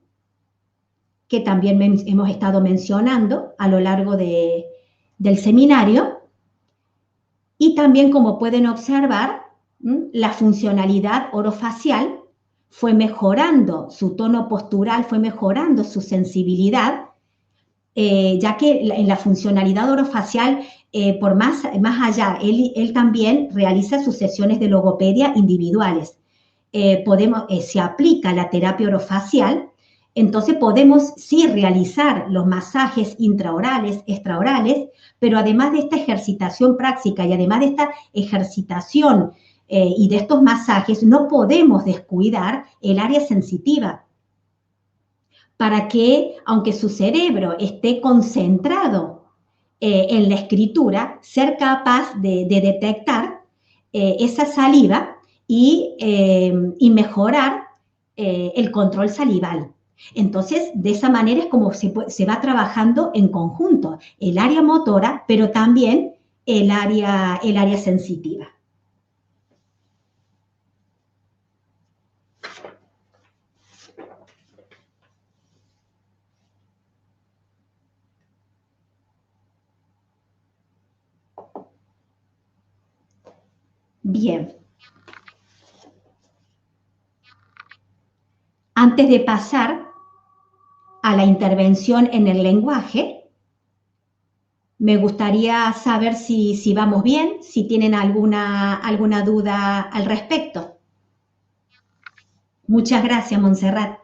que también hemos estado mencionando a lo largo del seminario. Y también, como pueden observar, la funcionalidad orofacial fue mejorando, su tono postural fue mejorando su sensibilidad, ya que en la funcionalidad orofacial, por más allá, él también realiza sus sesiones de logopedia individuales. Se aplica la terapia orofacial, entonces podemos sí realizar los masajes intraorales, extraorales, pero además de esta ejercitación práctica y además de esta ejercitación y de estos masajes, no podemos descuidar el área sensitiva, para que, aunque su cerebro esté concentrado en la escritura, ser capaz de detectar esa saliva y mejorar el control salival. Entonces, de esa manera es como se va trabajando en conjunto el área motora, pero también el área sensitiva. Bien. Antes de pasar a la intervención en el lenguaje, me gustaría saber si vamos bien, si tienen alguna duda al respecto. Muchas gracias, Montserrat.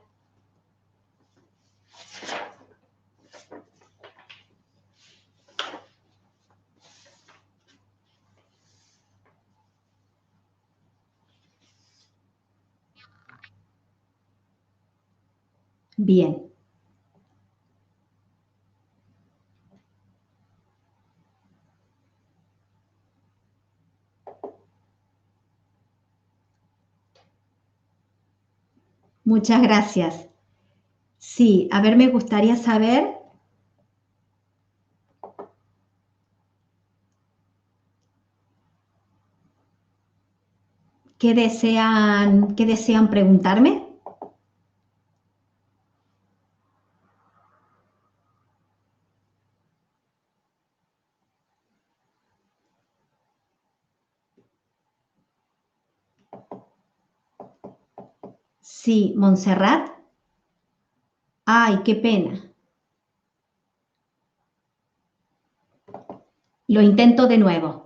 Bien. Muchas gracias. Sí, a ver, me gustaría saber qué desean preguntarme. Sí, Montserrat. Ay, qué pena. Lo intento de nuevo.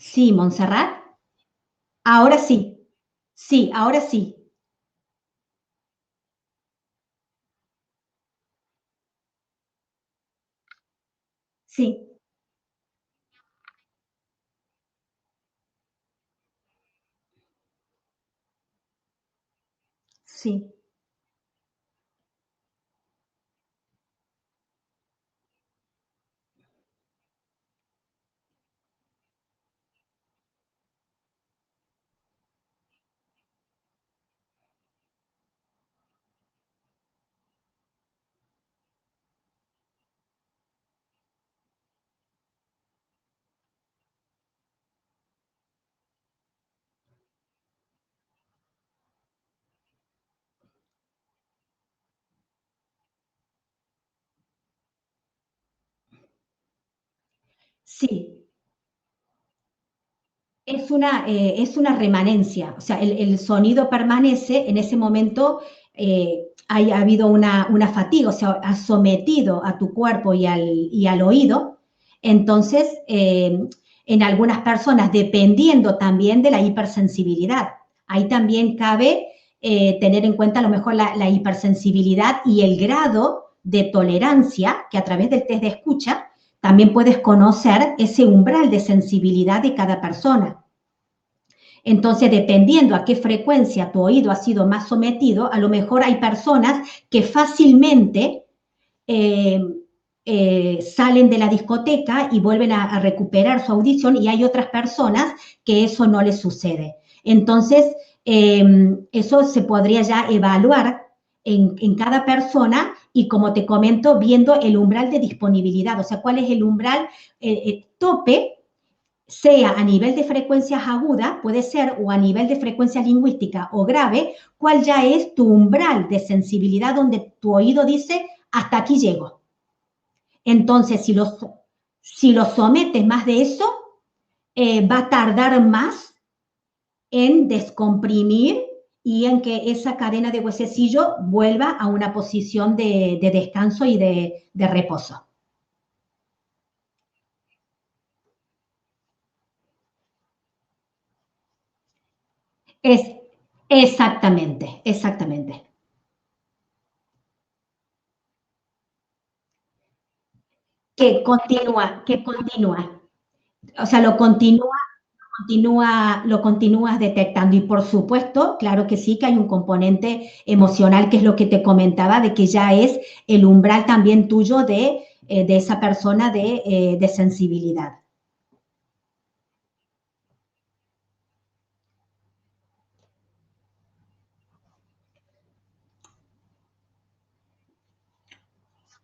Sí, Montserrat. Ahora sí. Sí, ahora sí. Sí, sí, sí. Es una remanencia, o sea, el sonido permanece en ese momento, ha habido una fatiga, o sea, has sometido a tu cuerpo y al oído, entonces, en algunas personas, dependiendo también de la hipersensibilidad, ahí también cabe tener en cuenta a lo mejor la hipersensibilidad y el grado de tolerancia que a través del test de escucha también puedes conocer ese umbral de sensibilidad de cada persona. Entonces, dependiendo a qué frecuencia tu oído ha sido más sometido, a lo mejor hay personas que fácilmente eh, salen de la discoteca y vuelven a recuperar su audición, y hay otras personas que eso no les sucede. Entonces, eso se podría ya evaluar en cada persona y, como te comento, viendo el umbral de disponibilidad, o sea, cuál es el umbral tope, sea a nivel de frecuencias aguda, puede ser, o a nivel de frecuencia lingüística o grave, cuál ya es tu umbral de sensibilidad donde tu oído dice, hasta aquí llego. Entonces, si lo sometes más de eso, va a tardar más en descomprimir y en que esa cadena de huesecillo vuelva a una posición de descanso y de reposo. Es exactamente, exactamente. Que continúa. O sea, lo continúas detectando. Y por supuesto, claro que sí, que hay un componente emocional, que es lo que te comentaba, de que ya es el umbral también tuyo de esa persona de sensibilidad.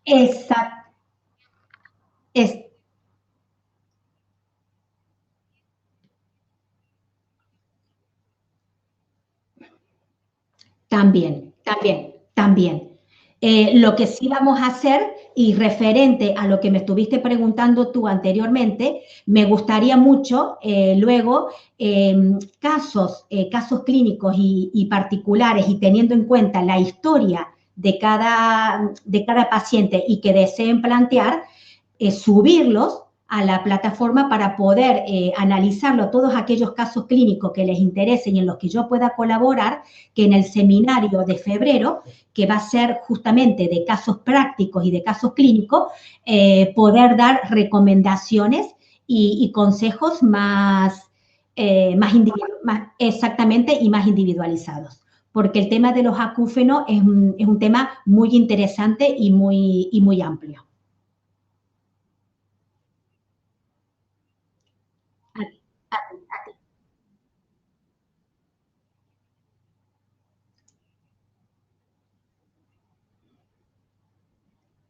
Exacto. Es, también, también, también. Lo que sí vamos a hacer, y referente a lo que me estuviste preguntando tú anteriormente, me gustaría mucho luego casos clínicos y particulares, y teniendo en cuenta la historia de cada paciente y que deseen plantear, subirlos a la plataforma para poder analizarlo, todos aquellos casos clínicos que les interesen y en los que yo pueda colaborar, que en el seminario de febrero, que va a ser justamente de casos prácticos y de casos clínicos, poder dar recomendaciones y consejos más exactamente y más individualizados. Porque el tema de los acúfenos es un tema muy interesante y muy amplio.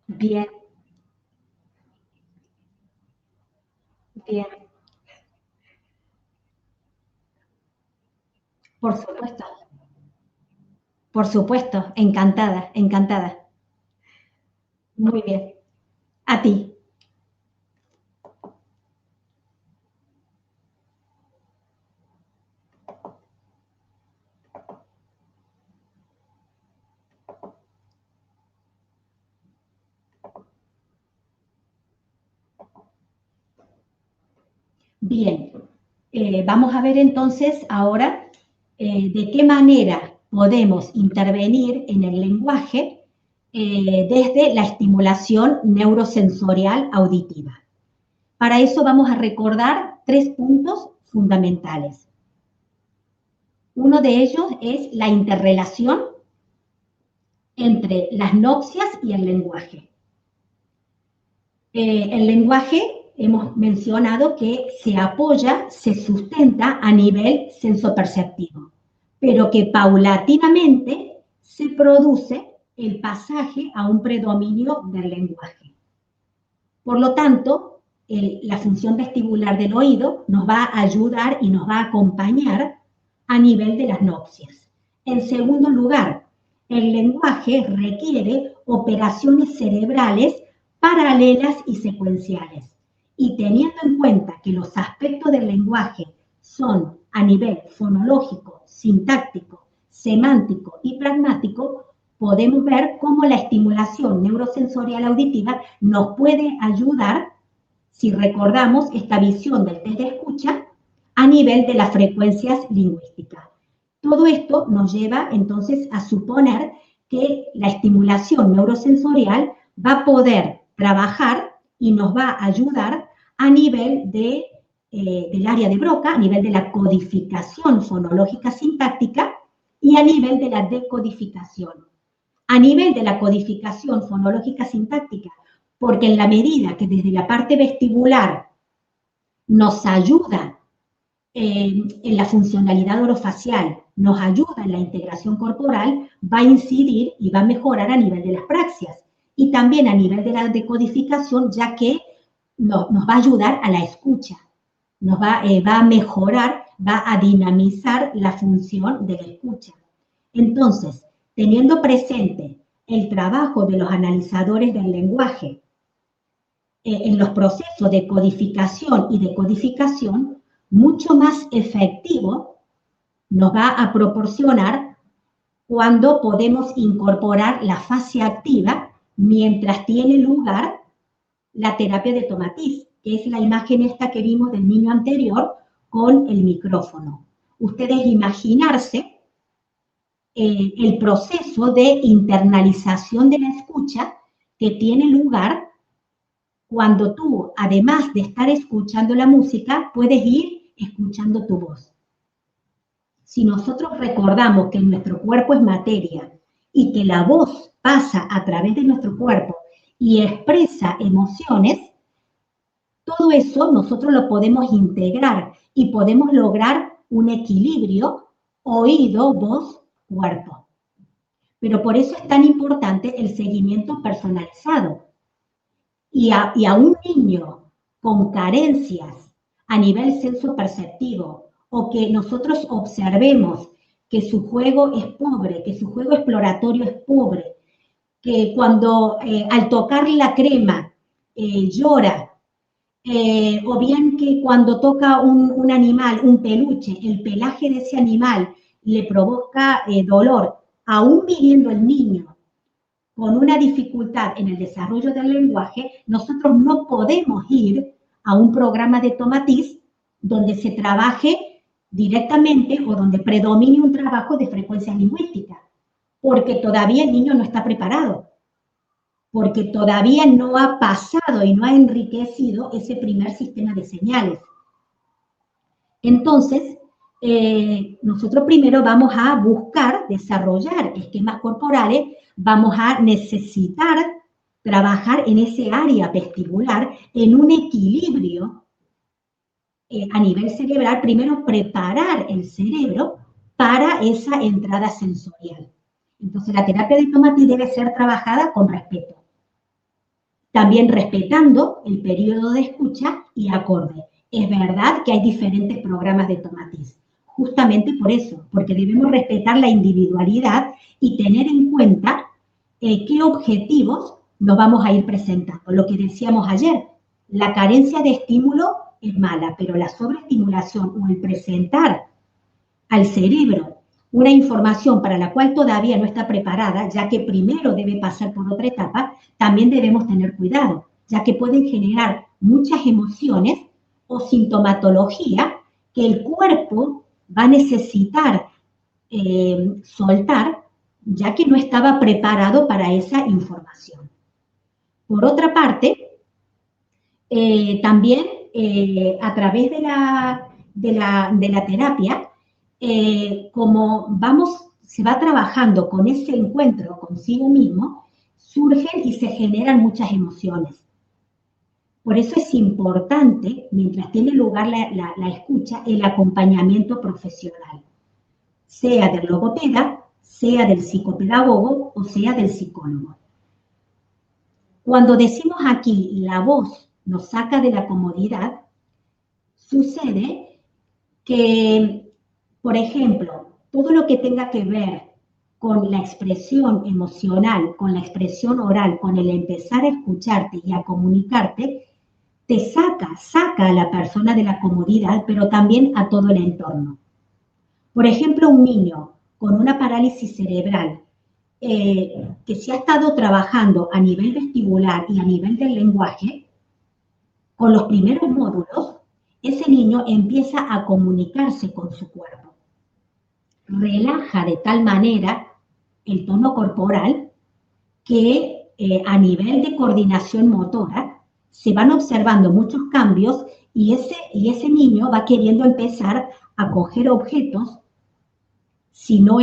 Bien, bien, por supuesto, encantada, encantada. Muy bien, a ti. Bien, Vamos a ver entonces ahora de qué manera podemos intervenir en el lenguaje desde la estimulación neurosensorial auditiva. Para eso vamos a recordar 3 puntos fundamentales. Uno de ellos es la interrelación entre las nopsias y el lenguaje. El lenguaje, hemos mencionado que se apoya, se sustenta a nivel sensoperceptivo, pero que paulatinamente se produce el pasaje a un predominio del lenguaje. Por lo tanto, la función vestibular del oído nos va a ayudar y nos va a acompañar a nivel de las nopsias. En segundo lugar, el lenguaje requiere operaciones cerebrales paralelas y secuenciales. Y teniendo en cuenta que los aspectos del lenguaje son a nivel fonológico, sintáctico, semántico y pragmático, podemos ver cómo la estimulación neurosensorial auditiva nos puede ayudar, si recordamos esta visión del test de escucha, a nivel de las frecuencias lingüísticas. Todo esto nos lleva entonces a suponer que la estimulación neurosensorial va a poder trabajar y nos va a ayudar a nivel del área de Broca, a nivel de la codificación fonológica sintáctica y a nivel de la decodificación. A nivel de la codificación fonológica sintáctica, porque en la medida que desde la parte vestibular nos ayuda en la funcionalidad orofacial, nos ayuda en la integración corporal, va a incidir y va a mejorar a nivel de las praxias y también a nivel de la decodificación, ya que nos va a ayudar a la escucha, nos va a mejorar, va a dinamizar la función de la escucha. Entonces, teniendo presente el trabajo de los analizadores del lenguaje en los procesos de codificación y decodificación, mucho más efectivo nos va a proporcionar cuando podemos incorporar la fase activa mientras tiene lugar la terapia de Tomatis, que es la imagen esta que vimos del niño anterior con el micrófono. Ustedes imaginarse el proceso de internalización de la escucha que tiene lugar cuando tú, además de estar escuchando la música, puedes ir escuchando tu voz. Si nosotros recordamos que nuestro cuerpo es materia y que la voz pasa a través de nuestro cuerpo y expresa emociones, todo eso nosotros lo podemos integrar y podemos lograr un equilibrio oído, voz, cuerpo. Pero por eso es tan importante el seguimiento personalizado. Y a un niño con carencias a nivel sensoperceptivo o que nosotros observemos que su juego es pobre, que su juego exploratorio es pobre, que cuando al tocar la crema llora, o bien que cuando toca un animal, un peluche, el pelaje de ese animal le provoca dolor, aún viviendo el niño con una dificultad en el desarrollo del lenguaje, nosotros no podemos ir a un programa de Tomatis donde se trabaje directamente o donde predomine un trabajo de frecuencias lingüísticas, porque todavía el niño no está preparado, porque todavía no ha pasado y no ha enriquecido ese primer sistema de señales. Entonces, nosotros primero vamos a buscar desarrollar esquemas corporales, vamos a necesitar trabajar en ese área vestibular, en un equilibrio a nivel cerebral, primero preparar el cerebro para esa entrada sensorial. Entonces, la terapia de Tomatis debe ser trabajada con respeto. También respetando el periodo de escucha y acorde. Es verdad que hay diferentes programas de Tomatis, justamente por eso, porque debemos respetar la individualidad y tener en cuenta qué objetivos nos vamos a ir presentando. Lo que decíamos ayer, la carencia de estímulo es mala, pero la sobreestimulación o el presentar al cerebro una información para la cual todavía no está preparada, ya que primero debe pasar por otra etapa, también debemos tener cuidado, ya que pueden generar muchas emociones o sintomatología que el cuerpo va a necesitar soltar, ya que no estaba preparado para esa información. Por otra parte, también a través de la terapia, como se va trabajando con ese encuentro consigo mismo, surgen y se generan muchas emociones. Por eso es importante, mientras tiene lugar la escucha, el acompañamiento profesional, sea del logopeda, sea del psicopedagogo o sea del psicólogo. Cuando decimos aquí, la voz nos saca de la comodidad, sucede que, por ejemplo, todo lo que tenga que ver con la expresión emocional, con la expresión oral, con el empezar a escucharte y a comunicarte, te saca a la persona de la comodidad, pero también a todo el entorno. Por ejemplo, un niño con una parálisis cerebral que se ha estado trabajando a nivel vestibular y a nivel del lenguaje, con los primeros módulos, ese niño empieza a comunicarse con su cuerpo. Relaja de tal manera el tono corporal que a nivel de coordinación motora se van observando muchos cambios y ese niño va queriendo empezar a coger objetos. Si no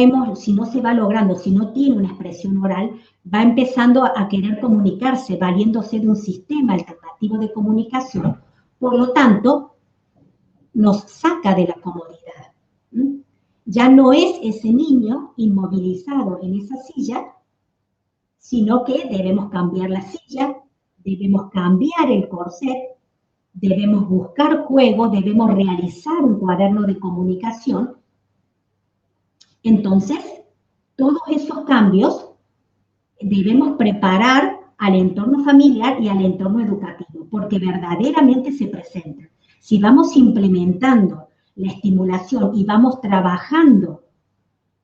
se va logrando, si no tiene una expresión oral, va empezando a querer comunicarse, valiéndose de un sistema alternativo de comunicación. Por lo tanto, nos saca de la comodidad. Ya no es ese niño inmovilizado en esa silla, sino que debemos cambiar la silla, debemos cambiar el corset, debemos buscar juegos, debemos realizar un cuaderno de comunicación. Entonces, todos esos cambios debemos preparar al entorno familiar y al entorno educativo, porque verdaderamente se presentan. Si vamos implementando la estimulación y vamos trabajando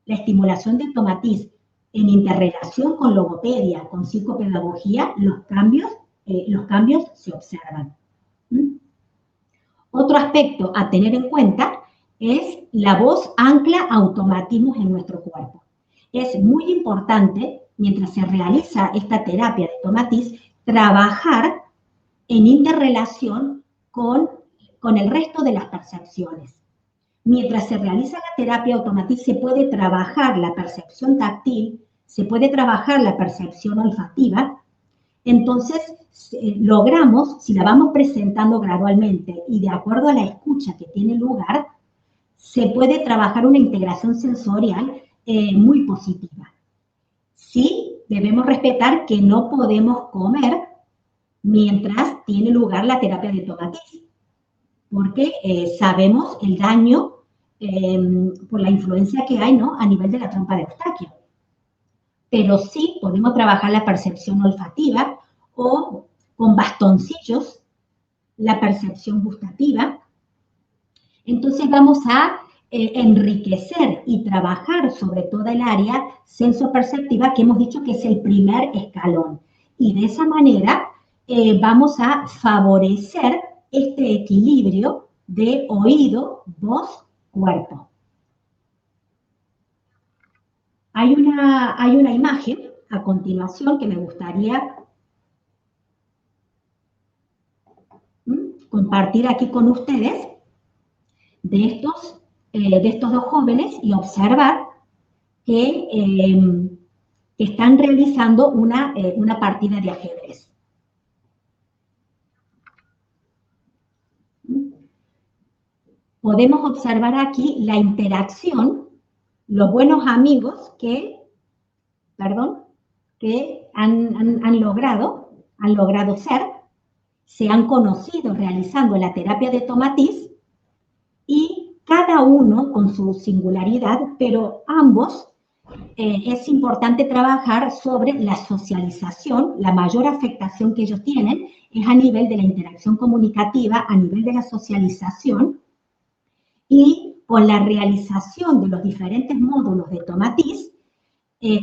la estimulación del tomatiz en interrelación con logopedia, con psicopedagogía, los cambios se observan. Otro aspecto a tener en cuenta es la voz ancla automatismos en nuestro cuerpo. Es muy importante, mientras se realiza esta terapia de tomatiz, trabajar en interrelación con el resto de las percepciones. Mientras se realiza la terapia automatiz, se puede trabajar la percepción táctil, se puede trabajar la percepción olfativa. Entonces, logramos, si la vamos presentando gradualmente y de acuerdo a la escucha que tiene lugar, se puede trabajar una integración sensorial muy positiva. Sí, debemos respetar que no podemos comer mientras tiene lugar la terapia de tomatiz, porque sabemos el daño por la influencia que hay, ¿no?, a nivel de la trompa de Eustaquio. Pero sí podemos trabajar la percepción olfativa o con bastoncillos la percepción gustativa. Entonces vamos a enriquecer y trabajar sobre toda el área sensoperceptiva que hemos dicho que es el primer escalón. Y de esa manera vamos a favorecer este equilibrio de oído, voz, cuerpo. Hay una imagen a continuación que me gustaría compartir aquí con ustedes de estos dos jóvenes y observar que están realizando una partida de ajedrez. Podemos observar aquí la interacción, los buenos amigos que han logrado ser, se han conocido realizando la terapia de tomatiz y cada uno con su singularidad, pero ambos es importante trabajar sobre la socialización. La mayor afectación que ellos tienen es a nivel de la interacción comunicativa, a nivel de la socialización, y con la realización de los diferentes módulos de tomatiz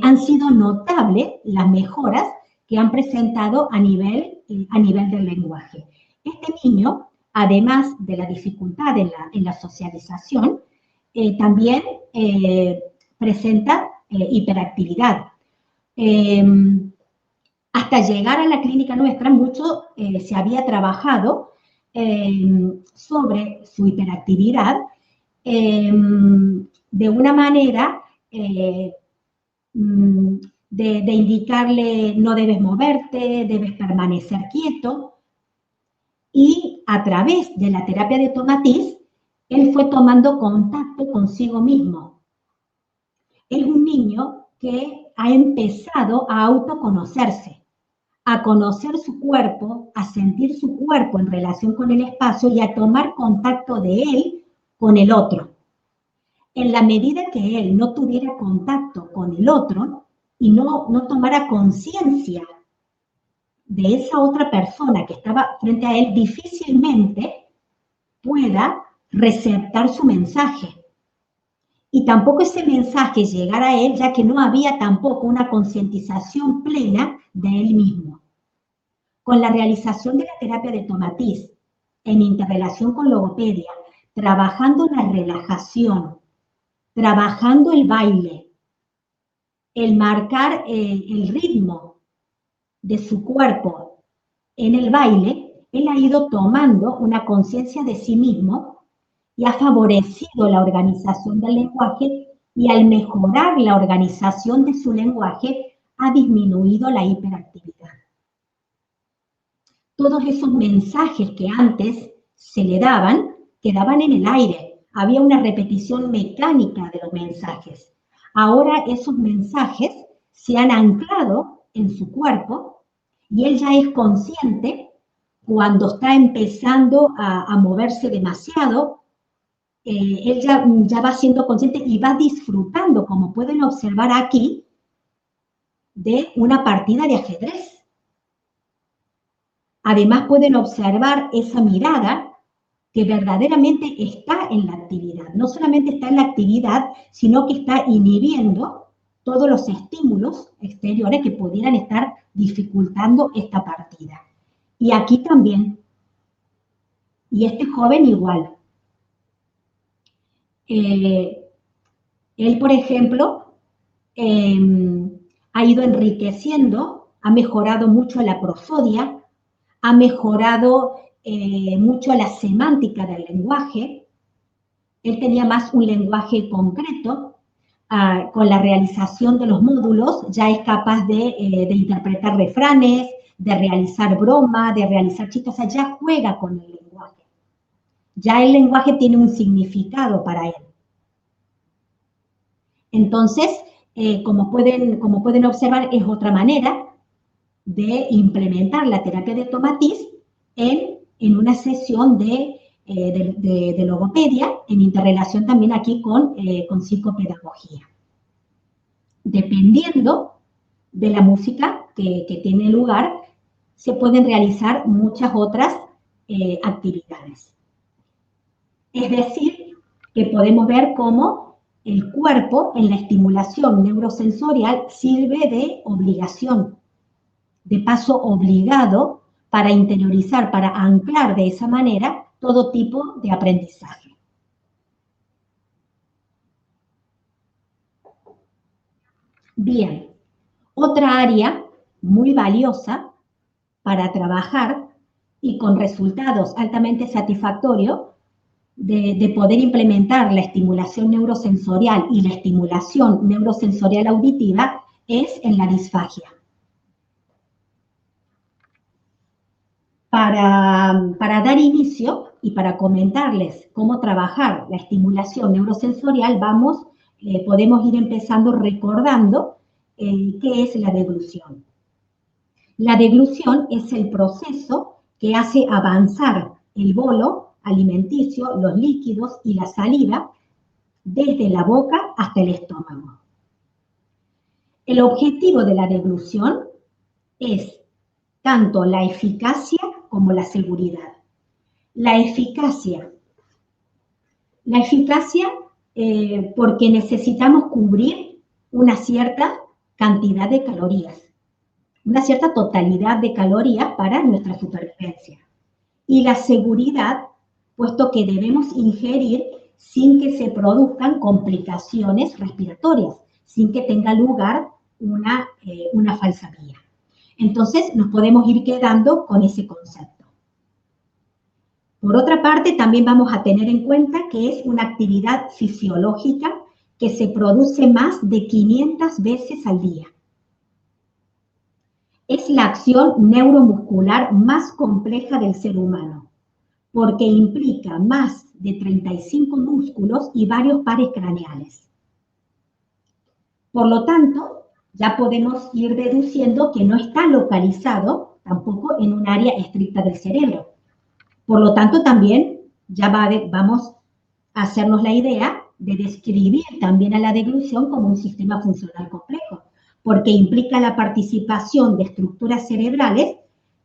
han sido notables las mejoras que han presentado a nivel del lenguaje. Este niño además de la dificultad en la socialización, también presenta hiperactividad. Hasta llegar a la clínica nuestra, mucho se había trabajado sobre su hiperactividad de una manera de indicarle no debes moverte, debes permanecer quieto. Y a través de la terapia de Tomatis, él fue tomando contacto consigo mismo. Es un niño que ha empezado a autoconocerse, a conocer su cuerpo, a sentir su cuerpo en relación con el espacio y a tomar contacto de él con el otro. En la medida que él no tuviera contacto con el otro y no tomara conciencia de esa otra persona que estaba frente a él, difícilmente pueda receptar su mensaje. Y tampoco ese mensaje llegara a él, ya que no había tampoco una concientización plena de él mismo. Con la realización de la terapia de Tomatis, en interrelación con logopedia, trabajando la relajación, trabajando el baile, el marcar el ritmo de su cuerpo en el baile, él ha ido tomando una conciencia de sí mismo y ha favorecido la organización del lenguaje, y al mejorar la organización de su lenguaje ha disminuido la hiperactividad. Todos esos mensajes que antes se le daban, quedaban en el aire. Había una repetición mecánica de los mensajes. Ahora esos mensajes se han anclado en su cuerpo y él ya es consciente cuando está empezando a moverse demasiado. Él ya va siendo consciente y va disfrutando, como pueden observar aquí, de una partida de ajedrez. Además pueden observar esa mirada que verdaderamente está en la actividad. No solamente está en la actividad, sino que está inhibiendo todos los estímulos exteriores que pudieran estar dificultando esta partida. Y aquí también. Y este joven igual. Él, por ejemplo, ha ido enriqueciendo, ha mejorado mucho la prosodia, ha mejorado mucho la semántica del lenguaje. Él tenía más un lenguaje concreto. Con la realización de los módulos ya es capaz de interpretar refranes, de realizar broma, de realizar chistes, o sea, ya juega con el lenguaje. Ya el lenguaje tiene un significado para él. Entonces, como pueden observar, es otra manera de implementar la terapia de Tomatis en una sesión de logopedia, en interrelación también aquí con psicopedagogía. Dependiendo de la música que tiene lugar, se pueden realizar muchas otras actividades. Es decir, que podemos ver cómo el cuerpo en la estimulación neurosensorial sirve de obligación, de paso obligado para interiorizar, para anclar de esa manera todo tipo de aprendizaje. Bien, otra área muy valiosa para trabajar y con resultados altamente satisfactorios de poder implementar la estimulación neurosensorial y la estimulación neurosensorial auditiva es en la disfagia. Para dar inicio y para comentarles cómo trabajar la estimulación neurosensorial, podemos ir empezando recordando qué es la deglución. La deglución es el proceso que hace avanzar el bolo alimenticio, los líquidos y la saliva desde la boca hasta el estómago. El objetivo de la deglución es tanto la eficacia como la seguridad. La eficacia porque necesitamos cubrir una cierta cantidad de calorías, una cierta totalidad de calorías para nuestra supervivencia. y la seguridad, puesto que debemos ingerir sin que se produzcan complicaciones respiratorias, sin que tenga lugar una falsa vía. Entonces, nos podemos ir quedando con ese concepto. Por otra parte, también vamos a tener en cuenta que es una actividad fisiológica que se produce más de 500 veces al día. Es la acción neuromuscular más compleja del ser humano, porque implica más de 35 músculos y varios pares craneales. Por lo tanto, ya podemos ir deduciendo que no está localizado tampoco en un área estricta del cerebro. Por lo tanto, también ya vamos a hacernos la idea de describir también a la deglución como un sistema funcional complejo, porque implica la participación de estructuras cerebrales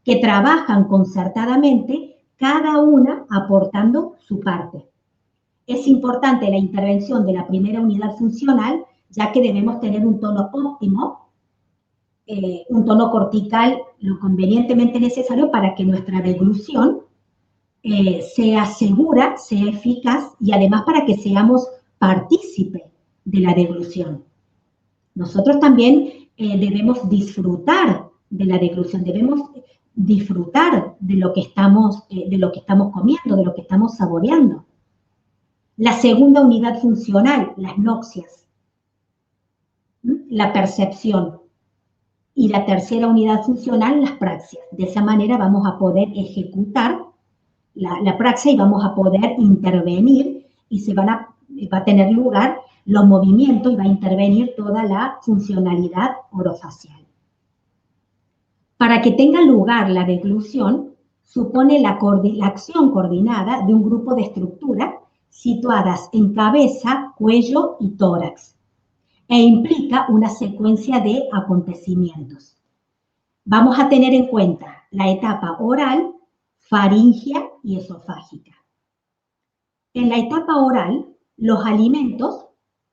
que trabajan concertadamente, cada una aportando su parte. Es importante la intervención de la primera unidad funcional, ya que debemos tener un tono óptimo, un tono cortical lo convenientemente necesario para que nuestra deglución sea segura, sea eficaz y además para que seamos partícipes de la deglución. Nosotros también debemos disfrutar de la deglución, debemos disfrutar de lo que estamos comiendo, de lo que estamos saboreando. La segunda unidad funcional, las noxias, la percepción. Y la tercera unidad funcional, las praxias. De esa manera vamos a poder ejecutar la praxia y vamos a poder intervenir y va a tener lugar los movimientos y va a intervenir toda la funcionalidad orofacial. Para que tenga lugar la deglución, supone la acción coordinada de un grupo de estructuras situadas en cabeza, cuello y tórax, e implica una secuencia de acontecimientos. Vamos a tener en cuenta la etapa oral, faríngea y esofágica. En la etapa oral, los alimentos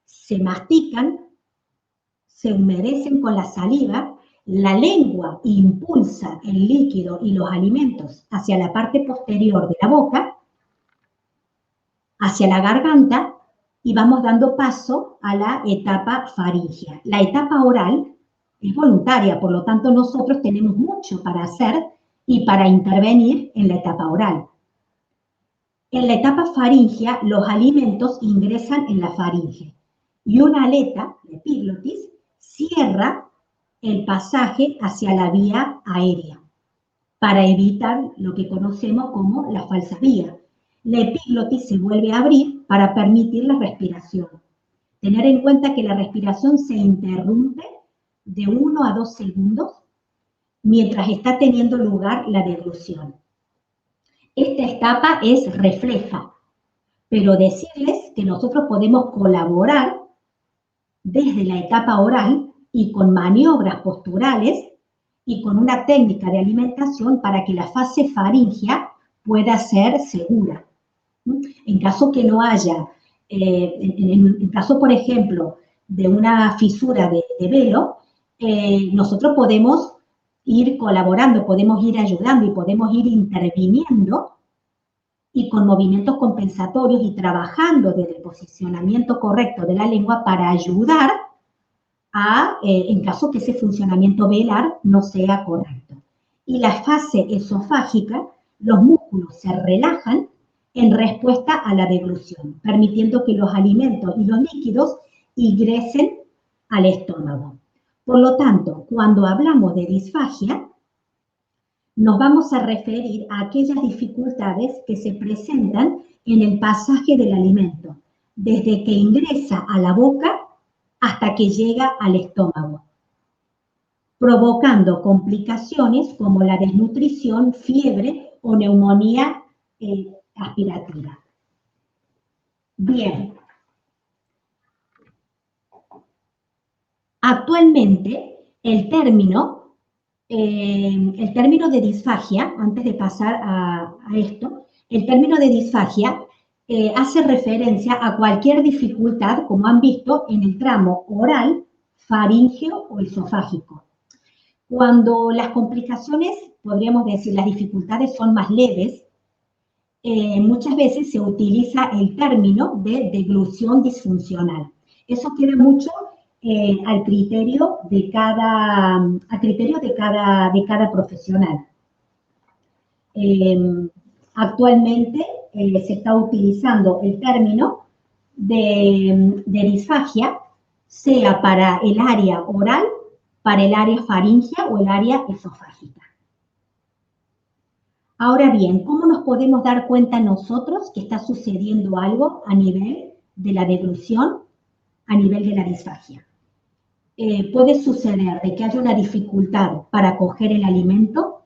se mastican, se humedecen con la saliva, la lengua impulsa el líquido y los alimentos hacia la parte posterior de la boca, hacia la garganta, y vamos dando paso a la etapa faríngea. La etapa oral es voluntaria, por lo tanto nosotros tenemos mucho para hacer y para intervenir en la etapa oral. En la etapa faríngea, los alimentos ingresan en la faringe y una aleta, la epiglotis, cierra el pasaje hacia la vía aérea para evitar lo que conocemos como la falsa vía. La epiglotis se vuelve a abrir para permitir la respiración. Tener en cuenta que la respiración se interrumpe de 1 a 2 segundos mientras está teniendo lugar la deglución. Esta etapa es refleja, pero decirles que nosotros podemos colaborar desde la etapa oral y con maniobras posturales y con una técnica de alimentación para que la fase faríngea pueda ser segura. En caso que no haya, en caso, por ejemplo, de una fisura de velo, nosotros podemos ir colaborando, podemos ir ayudando y podemos ir interviniendo y con movimientos compensatorios y trabajando desde el posicionamiento correcto de la lengua para ayudar en caso que ese funcionamiento velar no sea correcto. Y la fase esofágica, los músculos se relajan en respuesta a la deglución, permitiendo que los alimentos y los líquidos ingresen al estómago. Por lo tanto, cuando hablamos de disfagia, nos vamos a referir a aquellas dificultades que se presentan en el pasaje del alimento, desde que ingresa a la boca hasta que llega al estómago, provocando complicaciones como la desnutrición, fiebre o neumonía aspirativa. Bien. Actualmente, el término de disfagia, antes de pasar a esto, el término de disfagia hace referencia a cualquier dificultad, como han visto, en el tramo oral, faríngeo o esofágico. Cuando las complicaciones, podríamos decir, las dificultades son más leves, muchas veces se utiliza el término de deglución disfuncional. Eso queda mucho al criterio de cada profesional. Actualmente se está utilizando el término de disfagia, sea para el área oral, para el área faríngea o el área esofágica. Ahora bien, ¿cómo nos podemos dar cuenta nosotros que está sucediendo algo a nivel de la deglución, a nivel de la disfagia? Puede suceder de que haya una dificultad para coger el alimento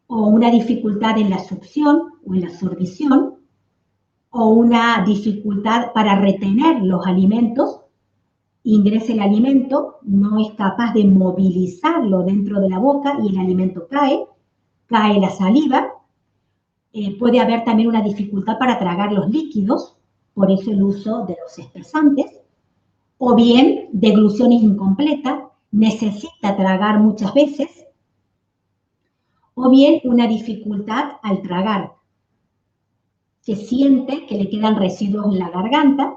o una dificultad en la succión o en la absorción o una dificultad para retener los alimentos. Ingresa el alimento, no es capaz de movilizarlo dentro de la boca y el alimento cae la saliva. Puede haber también una dificultad para tragar los líquidos, por eso el uso de los espesantes, o bien deglución incompleta, necesita tragar muchas veces, o bien una dificultad al tragar, que siente que le quedan residuos en la garganta,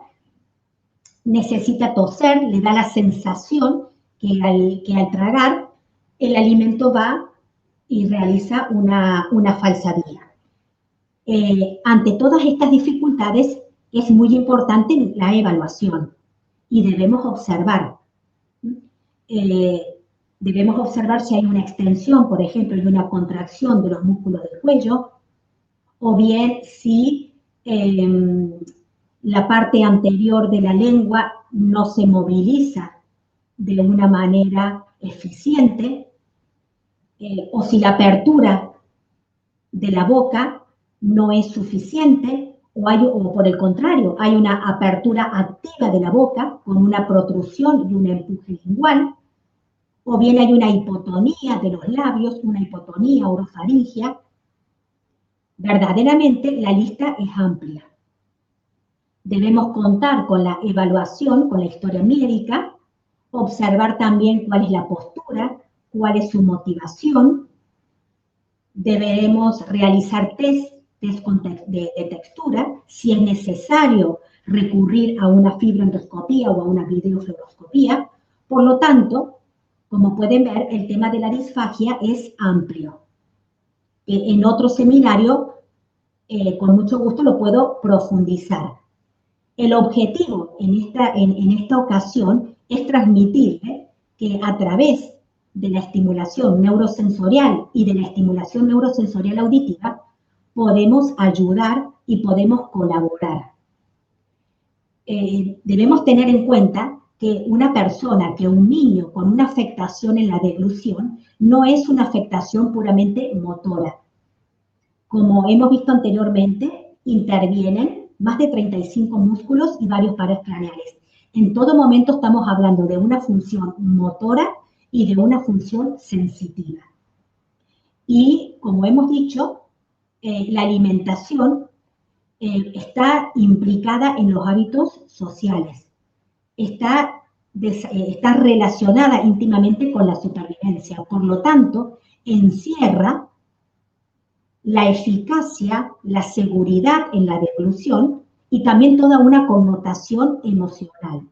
necesita toser, le da la sensación que al tragar el alimento va y realiza una falsa vía. Ante todas estas dificultades es muy importante la evaluación y debemos observar. Debemos observar si hay una extensión, por ejemplo, y una contracción de los músculos del cuello, o bien si la parte anterior de la lengua no se moviliza de una manera eficiente, o si la apertura de la boca no es suficiente, o por el contrario, hay una apertura activa de la boca con una protrusión y un empuje lingual, o bien hay una hipotonía de los labios, una hipotonía orofaringia. Verdaderamente la lista es amplia. Debemos contar con la evaluación, con la historia médica, observar también cuál es la postura, cuál es su motivación. Deberemos realizar test de textura, si es necesario recurrir a una fibroendoscopía o a una videofluoroscopía. Por lo tanto, como pueden ver, el tema de la disfagia es amplio. En otro seminario, con mucho gusto lo puedo profundizar. El objetivo en esta ocasión es transmitirle que a través de la estimulación neurosensorial y de la estimulación neurosensorial auditiva podemos ayudar y podemos colaborar. Debemos tener en cuenta que una persona, que un niño con una afectación en la deglución no es una afectación puramente motora. Como hemos visto anteriormente, intervienen más de 35 músculos y varios pares craneales. En todo momento estamos hablando de una función motora y de una función sensitiva. Y como hemos dicho, la alimentación está implicada en los hábitos sociales. Está relacionada íntimamente con la supervivencia. Por lo tanto, encierra la eficacia, la seguridad en la deglución y también toda una connotación emocional.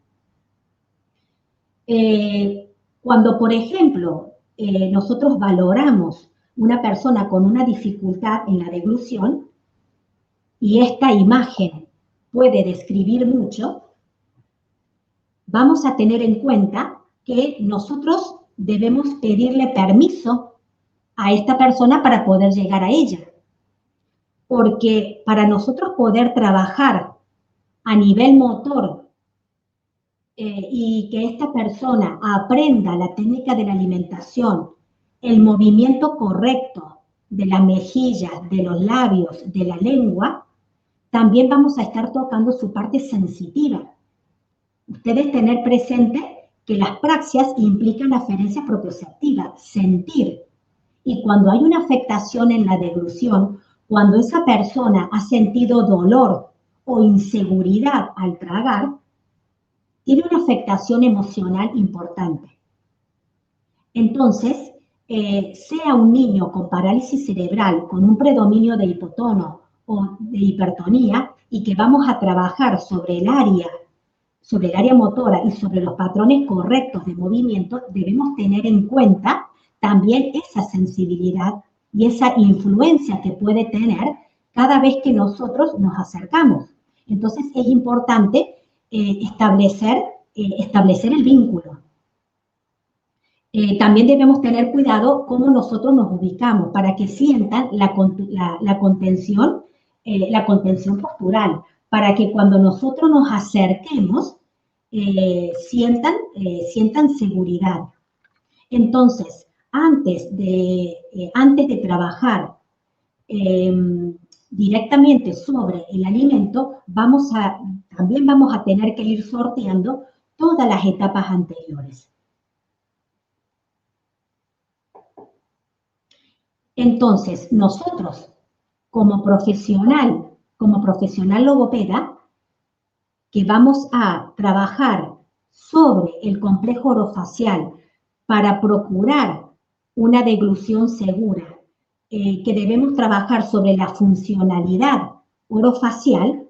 Cuando, por ejemplo, nosotros valoramos una persona con una dificultad en la deglución y esta imagen puede describir mucho, vamos a tener en cuenta que nosotros debemos pedirle permiso a esta persona para poder llegar a ella. Porque para nosotros poder trabajar a nivel motor y que esta persona aprenda la técnica de la alimentación, el movimiento correcto de la mejilla, de los labios, de la lengua, también vamos a estar tocando su parte sensitiva. Ustedes tener presente que las praxias implican aferencia propioceptiva, sentir. Y cuando hay una afectación en la deglución, cuando esa persona ha sentido dolor o inseguridad al tragar, tiene una afectación emocional importante. Entonces, sea un niño con parálisis cerebral, con un predominio de hipotono o de hipertonía y que vamos a trabajar sobre el área motora y sobre los patrones correctos de movimiento, debemos tener en cuenta también esa sensibilidad y esa influencia que puede tener cada vez que nosotros nos acercamos. Entonces es importante establecer el vínculo. También debemos tener cuidado cómo nosotros nos ubicamos para que sientan la contención postural, para que cuando nosotros nos acerquemos sientan seguridad. Entonces, antes de trabajar directamente sobre el alimento, también vamos a tener que ir sorteando todas las etapas anteriores. Entonces, nosotros, como profesional logopeda, que vamos a trabajar sobre el complejo orofacial para procurar una deglución segura, que debemos trabajar sobre la funcionalidad orofacial,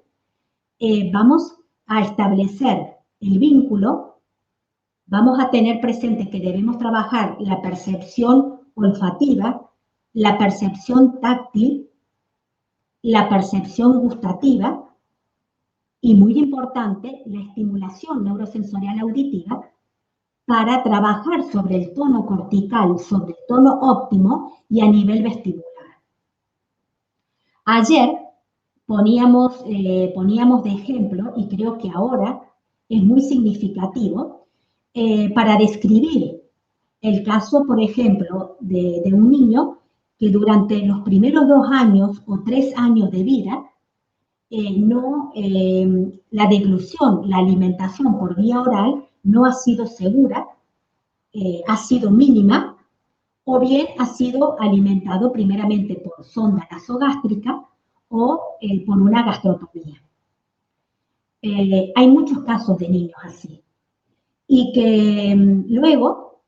vamos a establecer el vínculo, vamos a tener presente que debemos trabajar la percepción olfativa, la percepción táctil, la percepción gustativa y, muy importante, la estimulación neurosensorial auditiva para trabajar sobre el tono cortical, sobre el tono óptimo y a nivel vestibular. Ayer poníamos de ejemplo, y creo que ahora es muy significativo, para describir el caso, por ejemplo, de un niño que durante los primeros 2 años o 3 años de vida, la deglución, la alimentación por vía oral no ha sido segura, ha sido mínima, o bien ha sido alimentado primeramente por sonda nasogástrica o por una gastrotomía. Hay muchos casos de niños así. Y que luego,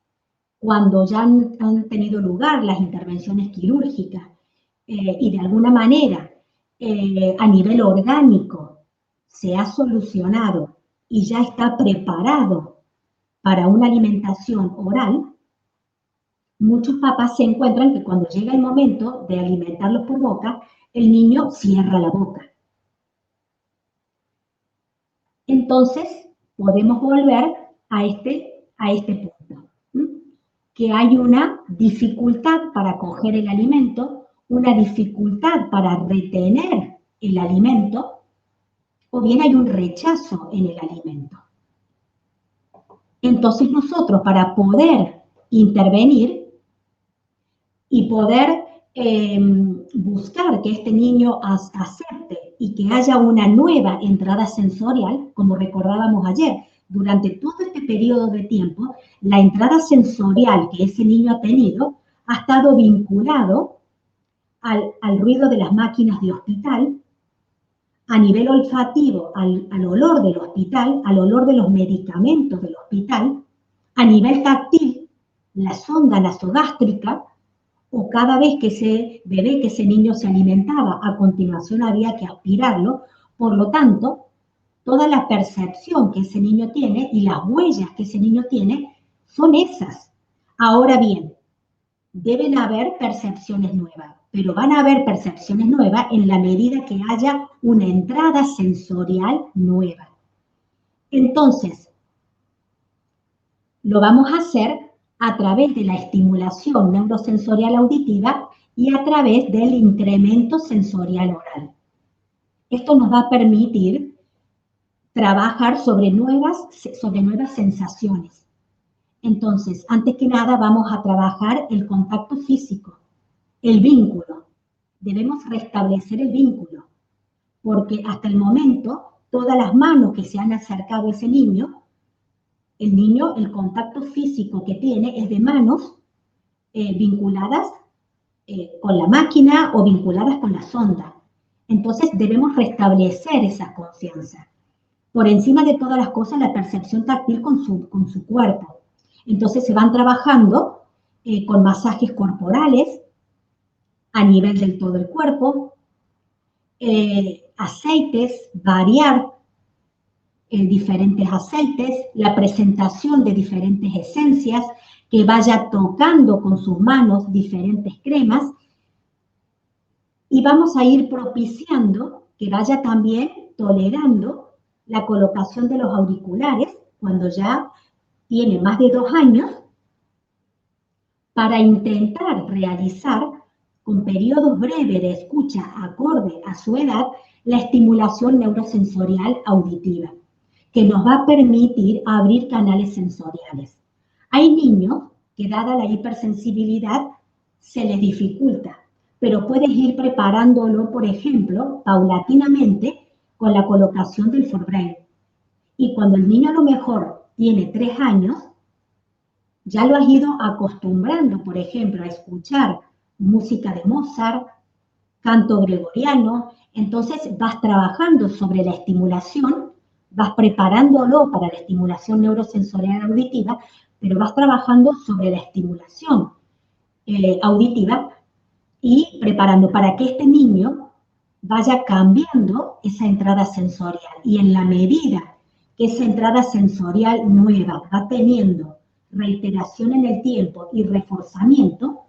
cuando ya han tenido lugar las intervenciones quirúrgicas y de alguna manera a nivel orgánico se ha solucionado y ya está preparado para una alimentación oral, muchos papás se encuentran que cuando llega el momento de alimentarlos por boca, el niño cierra la boca. Entonces, podemos volver a este punto, que hay una dificultad para coger el alimento, una dificultad para retener el alimento, o bien hay un rechazo en el alimento. Entonces nosotros, para poder intervenir y poder buscar que este niño acepte y que haya una nueva entrada sensorial, como recordábamos ayer, durante todo este periodo de tiempo, la entrada sensorial que ese niño ha tenido ha estado vinculado al ruido de las máquinas de hospital, a nivel olfativo, al olor del hospital, al olor de los medicamentos del hospital, a nivel táctil, la sonda nasogástrica, o cada vez que ese niño se alimentaba, a continuación había que aspirarlo. Por lo tanto, toda la percepción que ese niño tiene y las huellas que ese niño tiene son esas. Ahora bien, deben haber percepciones nuevas, pero van a haber percepciones nuevas en la medida que haya una entrada sensorial nueva. Entonces, lo vamos a hacer a través de la estimulación neurosensorial auditiva y a través del incremento sensorial oral. Esto nos va a permitir trabajar sobre nuevas sensaciones. Entonces, antes que nada, vamos a trabajar el contacto físico, el vínculo. Debemos restablecer el vínculo, porque hasta el momento, todas las manos que se han acercado a ese niño, el contacto físico que tiene es de manos vinculadas con la máquina o vinculadas con la sonda. Entonces, debemos restablecer esa confianza. Por encima de todas las cosas, la percepción táctil con su cuerpo. Entonces, se van trabajando con masajes corporales a nivel del todo el cuerpo, aceites, variar diferentes aceites, la presentación de diferentes esencias, que vaya tocando con sus manos diferentes cremas, y vamos a ir propiciando que vaya también tolerando la colocación de los auriculares cuando ya tiene más de 2 años, para intentar realizar con periodos breves de escucha acorde a su edad la estimulación neurosensorial auditiva, que nos va a permitir abrir canales sensoriales. Hay niños que, dada la hipersensibilidad, se les dificulta, pero puedes ir preparándolo, por ejemplo, paulatinamente con la colocación del Forbrain. Y cuando el niño a lo mejor tiene 3 años, ya lo has ido acostumbrando, por ejemplo, a escuchar música de Mozart, canto gregoriano, entonces vas trabajando sobre la estimulación, vas preparándolo para la estimulación neurosensorial auditiva, pero vas trabajando sobre la estimulación auditiva y preparando para que este niño vaya cambiando esa entrada sensorial. Y en la medida que esa entrada sensorial nueva va teniendo reiteración en el tiempo y reforzamiento,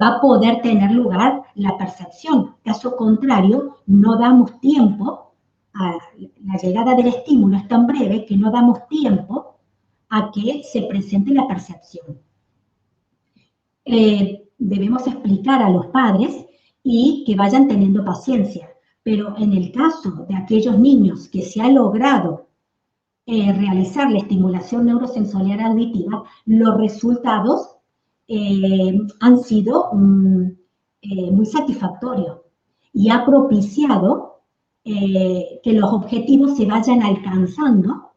va a poder tener lugar la percepción. Caso contrario, no damos tiempo, la llegada del estímulo es tan breve que no damos tiempo a que se presente la percepción. Debemos explicar a los padres y que vayan teniendo paciencia, pero en el caso de aquellos niños que se ha logrado realizar la estimulación neurosensorial auditiva, los resultados han sido muy satisfactorios y ha propiciado que los objetivos se vayan alcanzando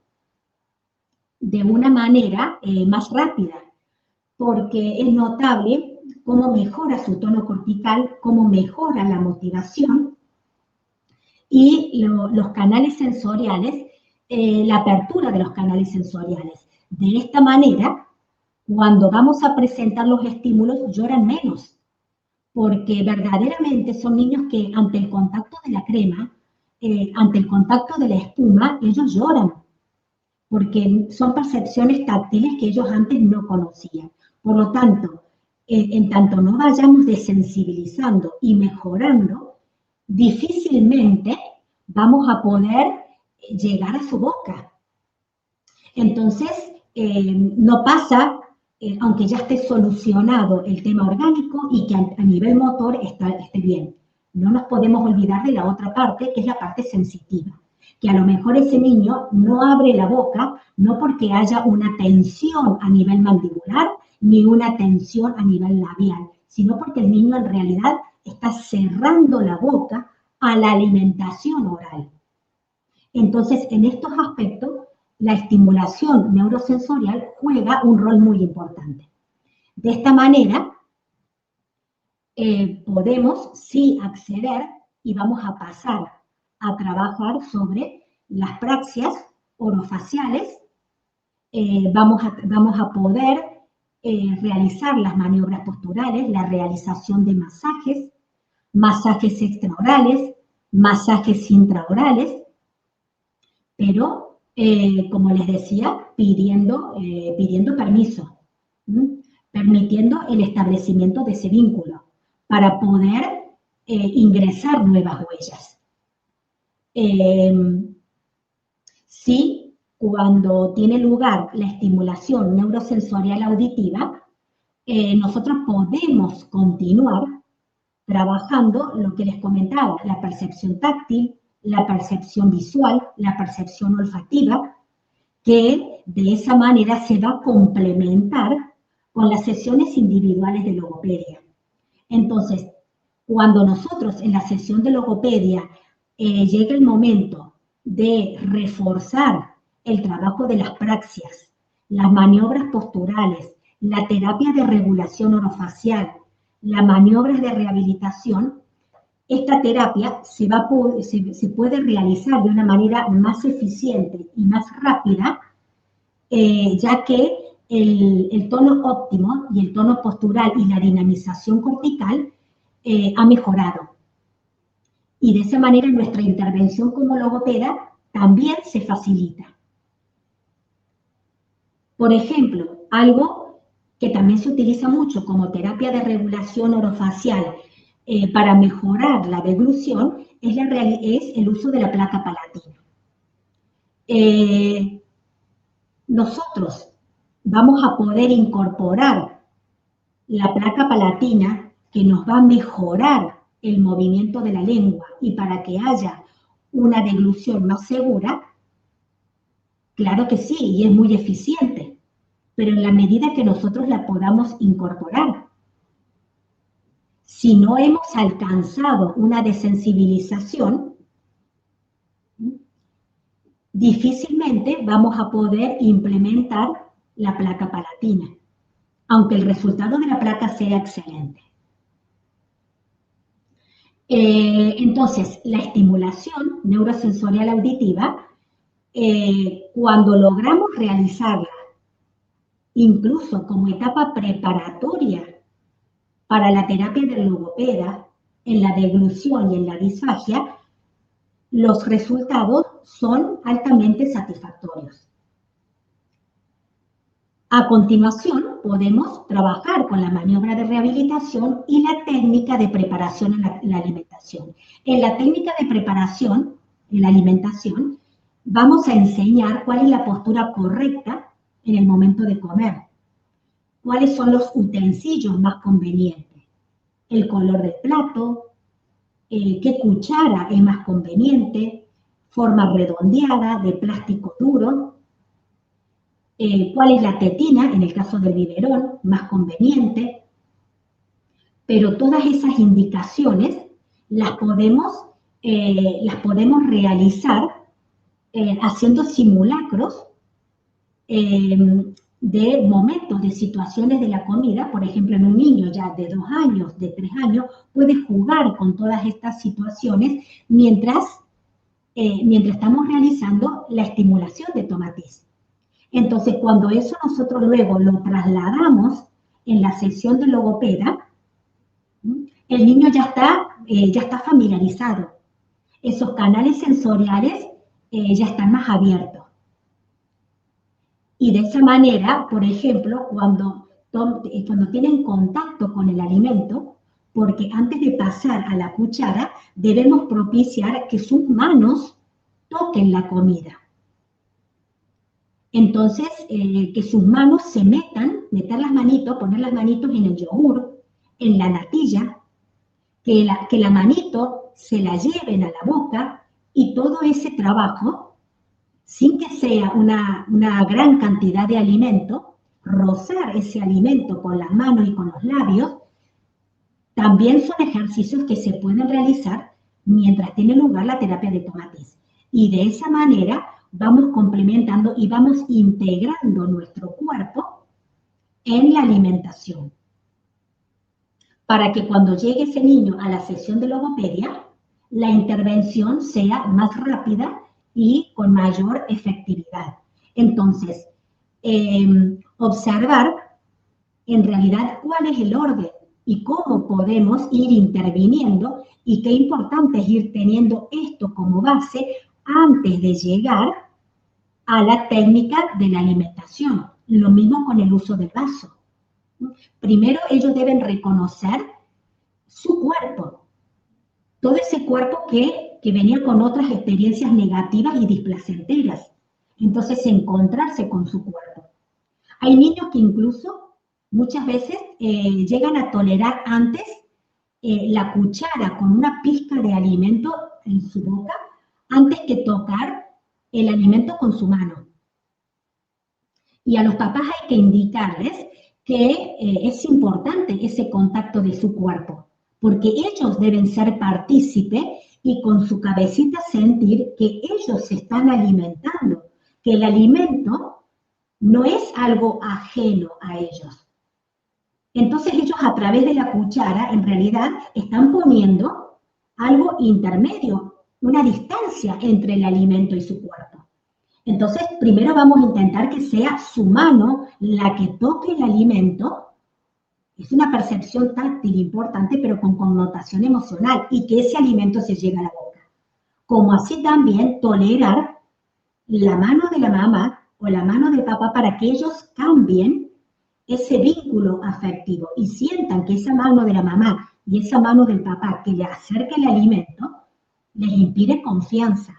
de una manera más rápida, porque es notable cómo mejora su tono cortical, cómo mejora la motivación y los canales sensoriales, la apertura de los canales sensoriales. De esta manera, cuando vamos a presentar los estímulos, lloran menos, porque verdaderamente son niños que ante el contacto de la crema, ante el contacto de la espuma, ellos lloran, porque son percepciones táctiles que ellos antes no conocían. Por lo tanto, en tanto no vayamos desensibilizando y mejorando, difícilmente vamos a poder llegar a su boca. Entonces, no pasa, aunque ya esté solucionado el tema orgánico y que a nivel motor esté bien. No nos podemos olvidar de la otra parte, que es la parte sensitiva. Que a lo mejor ese niño no abre la boca, no porque haya una tensión a nivel mandibular, ni una tensión a nivel labial, sino porque el niño en realidad está cerrando la boca a la alimentación oral. Entonces, en estos aspectos, la estimulación neurosensorial juega un rol muy importante. De esta manera, podemos sí acceder y vamos a pasar a trabajar sobre las praxias orofaciales, vamos a poder realizar las maniobras posturales, la realización de masajes, masajes extraorales, masajes intraorales, pero, como les decía, pidiendo permiso, permitiendo el establecimiento de ese vínculo para poder ingresar nuevas huellas. Sí, cuando tiene lugar la estimulación neurosensorial auditiva, nosotros podemos continuar trabajando lo que les comentaba, la percepción táctil, la percepción visual, la percepción olfativa, que de esa manera se va a complementar con las sesiones individuales de logopedia. Entonces, cuando nosotros en la sesión de logopedia llega el momento de reforzar el trabajo de las praxias, las maniobras posturales, la terapia de regulación orofacial, las maniobras de rehabilitación, esta terapia se puede realizar de una manera más eficiente y más rápida, ya que el tono óptimo y el tono postural y la dinamización cortical ha mejorado. Y de esa manera nuestra intervención como logopeda también se facilita. Por ejemplo, algo que también se utiliza mucho como terapia de regulación orofacial para mejorar la deglución es el uso de la placa palatina. Nosotros vamos a poder incorporar la placa palatina que nos va a mejorar el movimiento de la lengua y para que haya una deglución más segura. Claro que sí, y es muy eficiente, pero en la medida que nosotros la podamos incorporar. Si no hemos alcanzado una desensibilización, difícilmente vamos a poder implementar la placa palatina, aunque el resultado de la placa sea excelente. Entonces, la estimulación neurosensorial auditiva, cuando logramos realizarla, incluso como etapa preparatoria para la terapia del logopeda, en la deglución y en la disfagia, los resultados son altamente satisfactorios. A continuación, podemos trabajar con la maniobra de rehabilitación y la técnica de preparación en la alimentación. En la técnica de preparación en la alimentación, vamos a enseñar cuál es la postura correcta en el momento de comer, cuáles son los utensilios más convenientes, el color del plato, qué cuchara es más conveniente, forma redondeada, de plástico duro, cuál es la tetina, en el caso del biberón, más conveniente. Pero todas esas indicaciones las podemos realizar haciendo simulacros de momentos, de situaciones de la comida. Por ejemplo, en un niño ya de 2 años, de 3 años, puede jugar con todas estas situaciones mientras estamos realizando la estimulación de tomatiz. Entonces, cuando eso nosotros luego lo trasladamos en la sesión de logopeda, el niño ya está familiarizado. Esos canales sensoriales ya están más abiertos. Y de esa manera, por ejemplo, cuando tienen contacto con el alimento, porque antes de pasar a la cuchara, debemos propiciar que sus manos toquen la comida. Entonces, que sus manos se meter las manitos, poner las manitos en el yogur, en la natilla, que la manito se la lleven a la boca y todo ese trabajo, sin que sea una gran cantidad de alimento, rozar ese alimento con las manos y con los labios, también son ejercicios que se pueden realizar mientras tiene lugar la terapia de tomatiz. Y de esa manera vamos complementando y vamos integrando nuestro cuerpo en la alimentación, para que cuando llegue ese niño a la sesión de logopedia, la intervención sea más rápida y con mayor efectividad. Entonces, observar en realidad cuál es el orden y cómo podemos ir interviniendo y qué importante es ir teniendo esto como base antes de llegar a la técnica de la alimentación. Lo mismo con el uso del vaso. Primero ellos deben reconocer su cuerpo, todo ese cuerpo que venía con otras experiencias negativas y displacenteras. Entonces, encontrarse con su cuerpo. Hay niños que incluso muchas veces llegan a tolerar antes la cuchara con una pizca de alimento en su boca antes que tocar el alimento con su mano. Y a los papás hay que indicarles que es importante ese contacto de su cuerpo, porque ellos deben ser partícipes y con su cabecita sentir que ellos se están alimentando, que el alimento no es algo ajeno a ellos. Entonces ellos a través de la cuchara en realidad están poniendo algo intermedio, una distancia entre el alimento y su cuerpo. Entonces primero vamos a intentar que sea su mano la que toque el alimento Es una percepción táctil importante, pero con connotación emocional, y que ese alimento se llega a la boca. Como así también tolerar la mano de la mamá o la mano del papá para que ellos cambien ese vínculo afectivo y sientan que esa mano de la mamá y esa mano del papá que le acerca el alimento les impide confianza.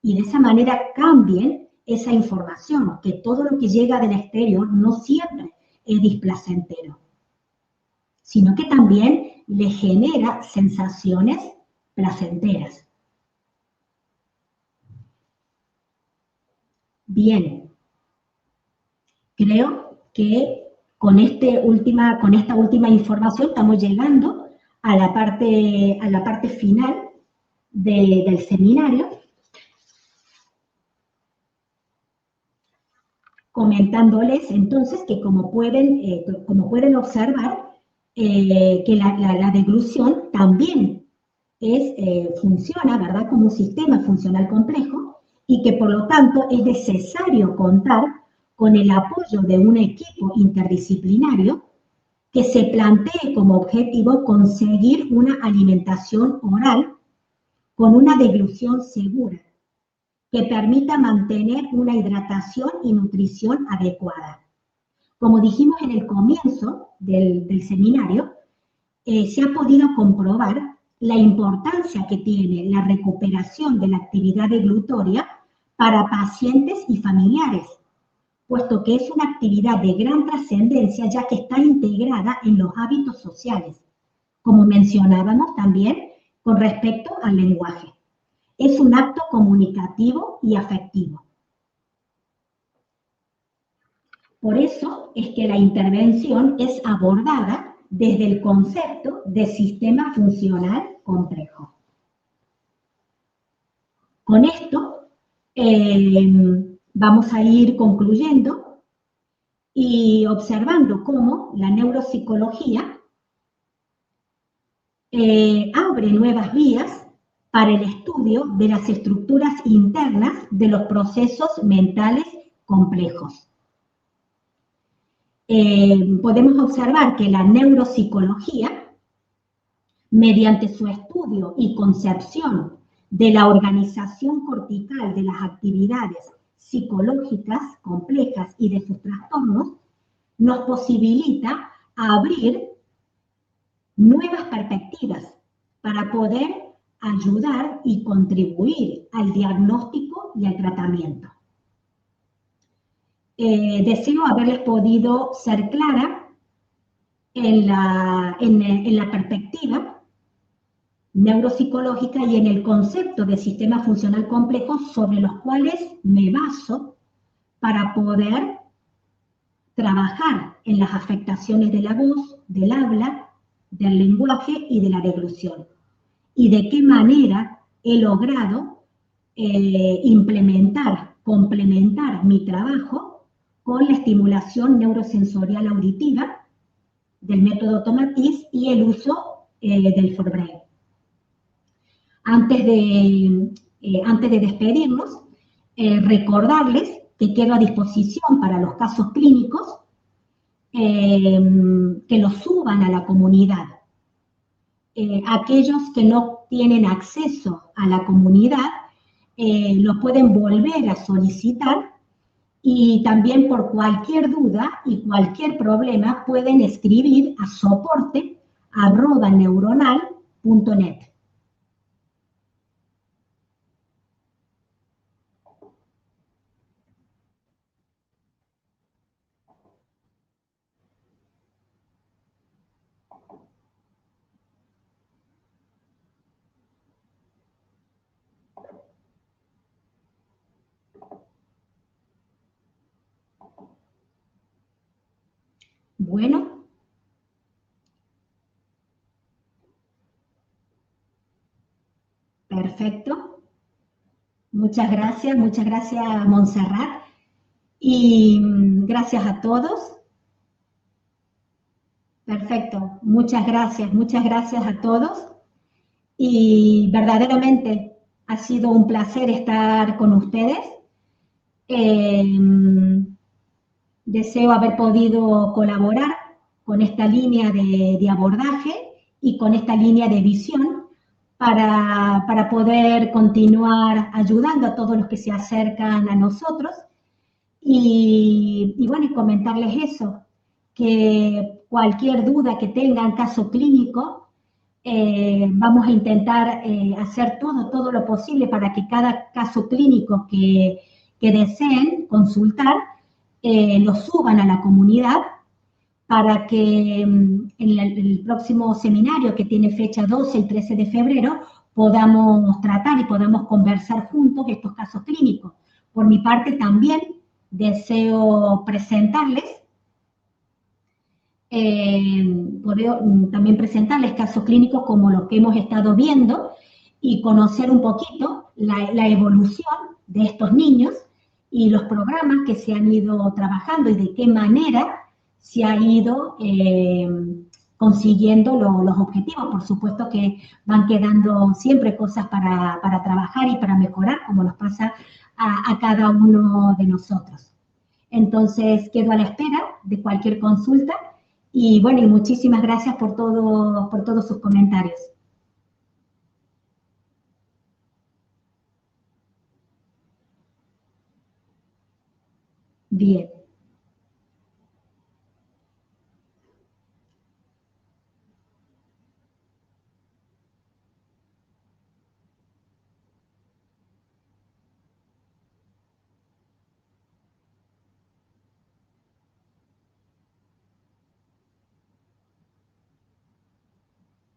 Y de esa manera cambien esa información, que todo lo que llega del exterior no siempre es displacentero, sino que también le genera sensaciones placenteras. Bien, creo que con esta última información estamos llegando a la parte final del seminario, comentándoles entonces que como pueden observar, que la deglución también funciona, ¿verdad?, como un sistema funcional complejo, y que por lo tanto es necesario contar con el apoyo de un equipo interdisciplinario que se plantee como objetivo conseguir una alimentación oral con una deglución segura, que permita mantener una hidratación y nutrición adecuada. Como dijimos en el comienzo del seminario, se ha podido comprobar la importancia que tiene la recuperación de la actividad deglutoria para pacientes y familiares, puesto que es una actividad de gran trascendencia ya que está integrada en los hábitos sociales, como mencionábamos también con respecto al lenguaje. Es un acto comunicativo y afectivo. Por eso es que la intervención es abordada desde el concepto de sistema funcional complejo. Con esto vamos a ir concluyendo y observando cómo la neuropsicología abre nuevas vías para el estudio de las estructuras internas de los procesos mentales complejos. Podemos observar que la neuropsicología, mediante su estudio y concepción de la organización cortical de las actividades psicológicas complejas y de sus trastornos, nos posibilita abrir nuevas perspectivas para poder ayudar y contribuir al diagnóstico y al tratamiento. Deseo haberles podido ser clara en la perspectiva neuropsicológica y en el concepto de sistema funcional complejo sobre los cuales me baso para poder trabajar en las afectaciones de la voz, del habla, del lenguaje y de la deglución. Y de qué manera he logrado complementar mi trabajo con la estimulación neurosensorial auditiva del método Tomatis y el uso del Forbrain. Antes de despedirnos, recordarles que quedo a disposición para los casos clínicos, que los suban a la comunidad. Aquellos que no tienen acceso a la comunidad, lo pueden volver a solicitar, y también por cualquier duda y cualquier problema pueden escribir a soporte@neuronal.net. Bueno, perfecto. Muchas gracias Montserrat, y gracias a todos. Perfecto, muchas gracias a todos, y verdaderamente ha sido un placer estar con ustedes. Deseo haber podido colaborar con esta línea de abordaje y con esta línea de visión para poder continuar ayudando a todos los que se acercan a nosotros y bueno, y comentarles eso, que cualquier duda que tengan, caso clínico, vamos a intentar hacer todo lo posible para que cada caso clínico que deseen consultar lo suban a la comunidad para que en el próximo seminario que tiene fecha 12 y 13 de febrero podamos tratar y podamos conversar juntos estos casos clínicos. Por mi parte también deseo presentarles, también presentarles casos clínicos como los que hemos estado viendo y conocer un poquito la evolución de estos niños y los programas que se han ido trabajando y de qué manera se ha ido consiguiendo los objetivos. Por supuesto que van quedando siempre cosas para trabajar y para mejorar, como nos pasa a cada uno de nosotros. Entonces, quedo a la espera de cualquier consulta y bueno, y muchísimas gracias por todos sus comentarios. Bien.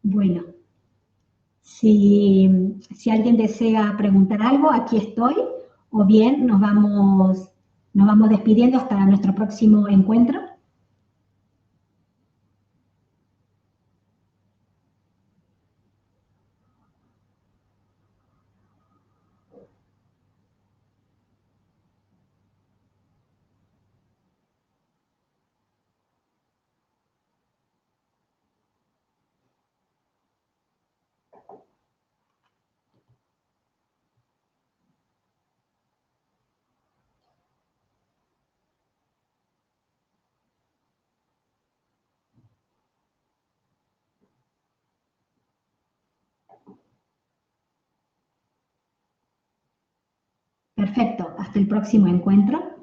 Bueno, si alguien desea preguntar algo, aquí estoy, o bien nos vamos despidiendo hasta nuestro próximo encuentro. Perfecto, hasta el próximo encuentro.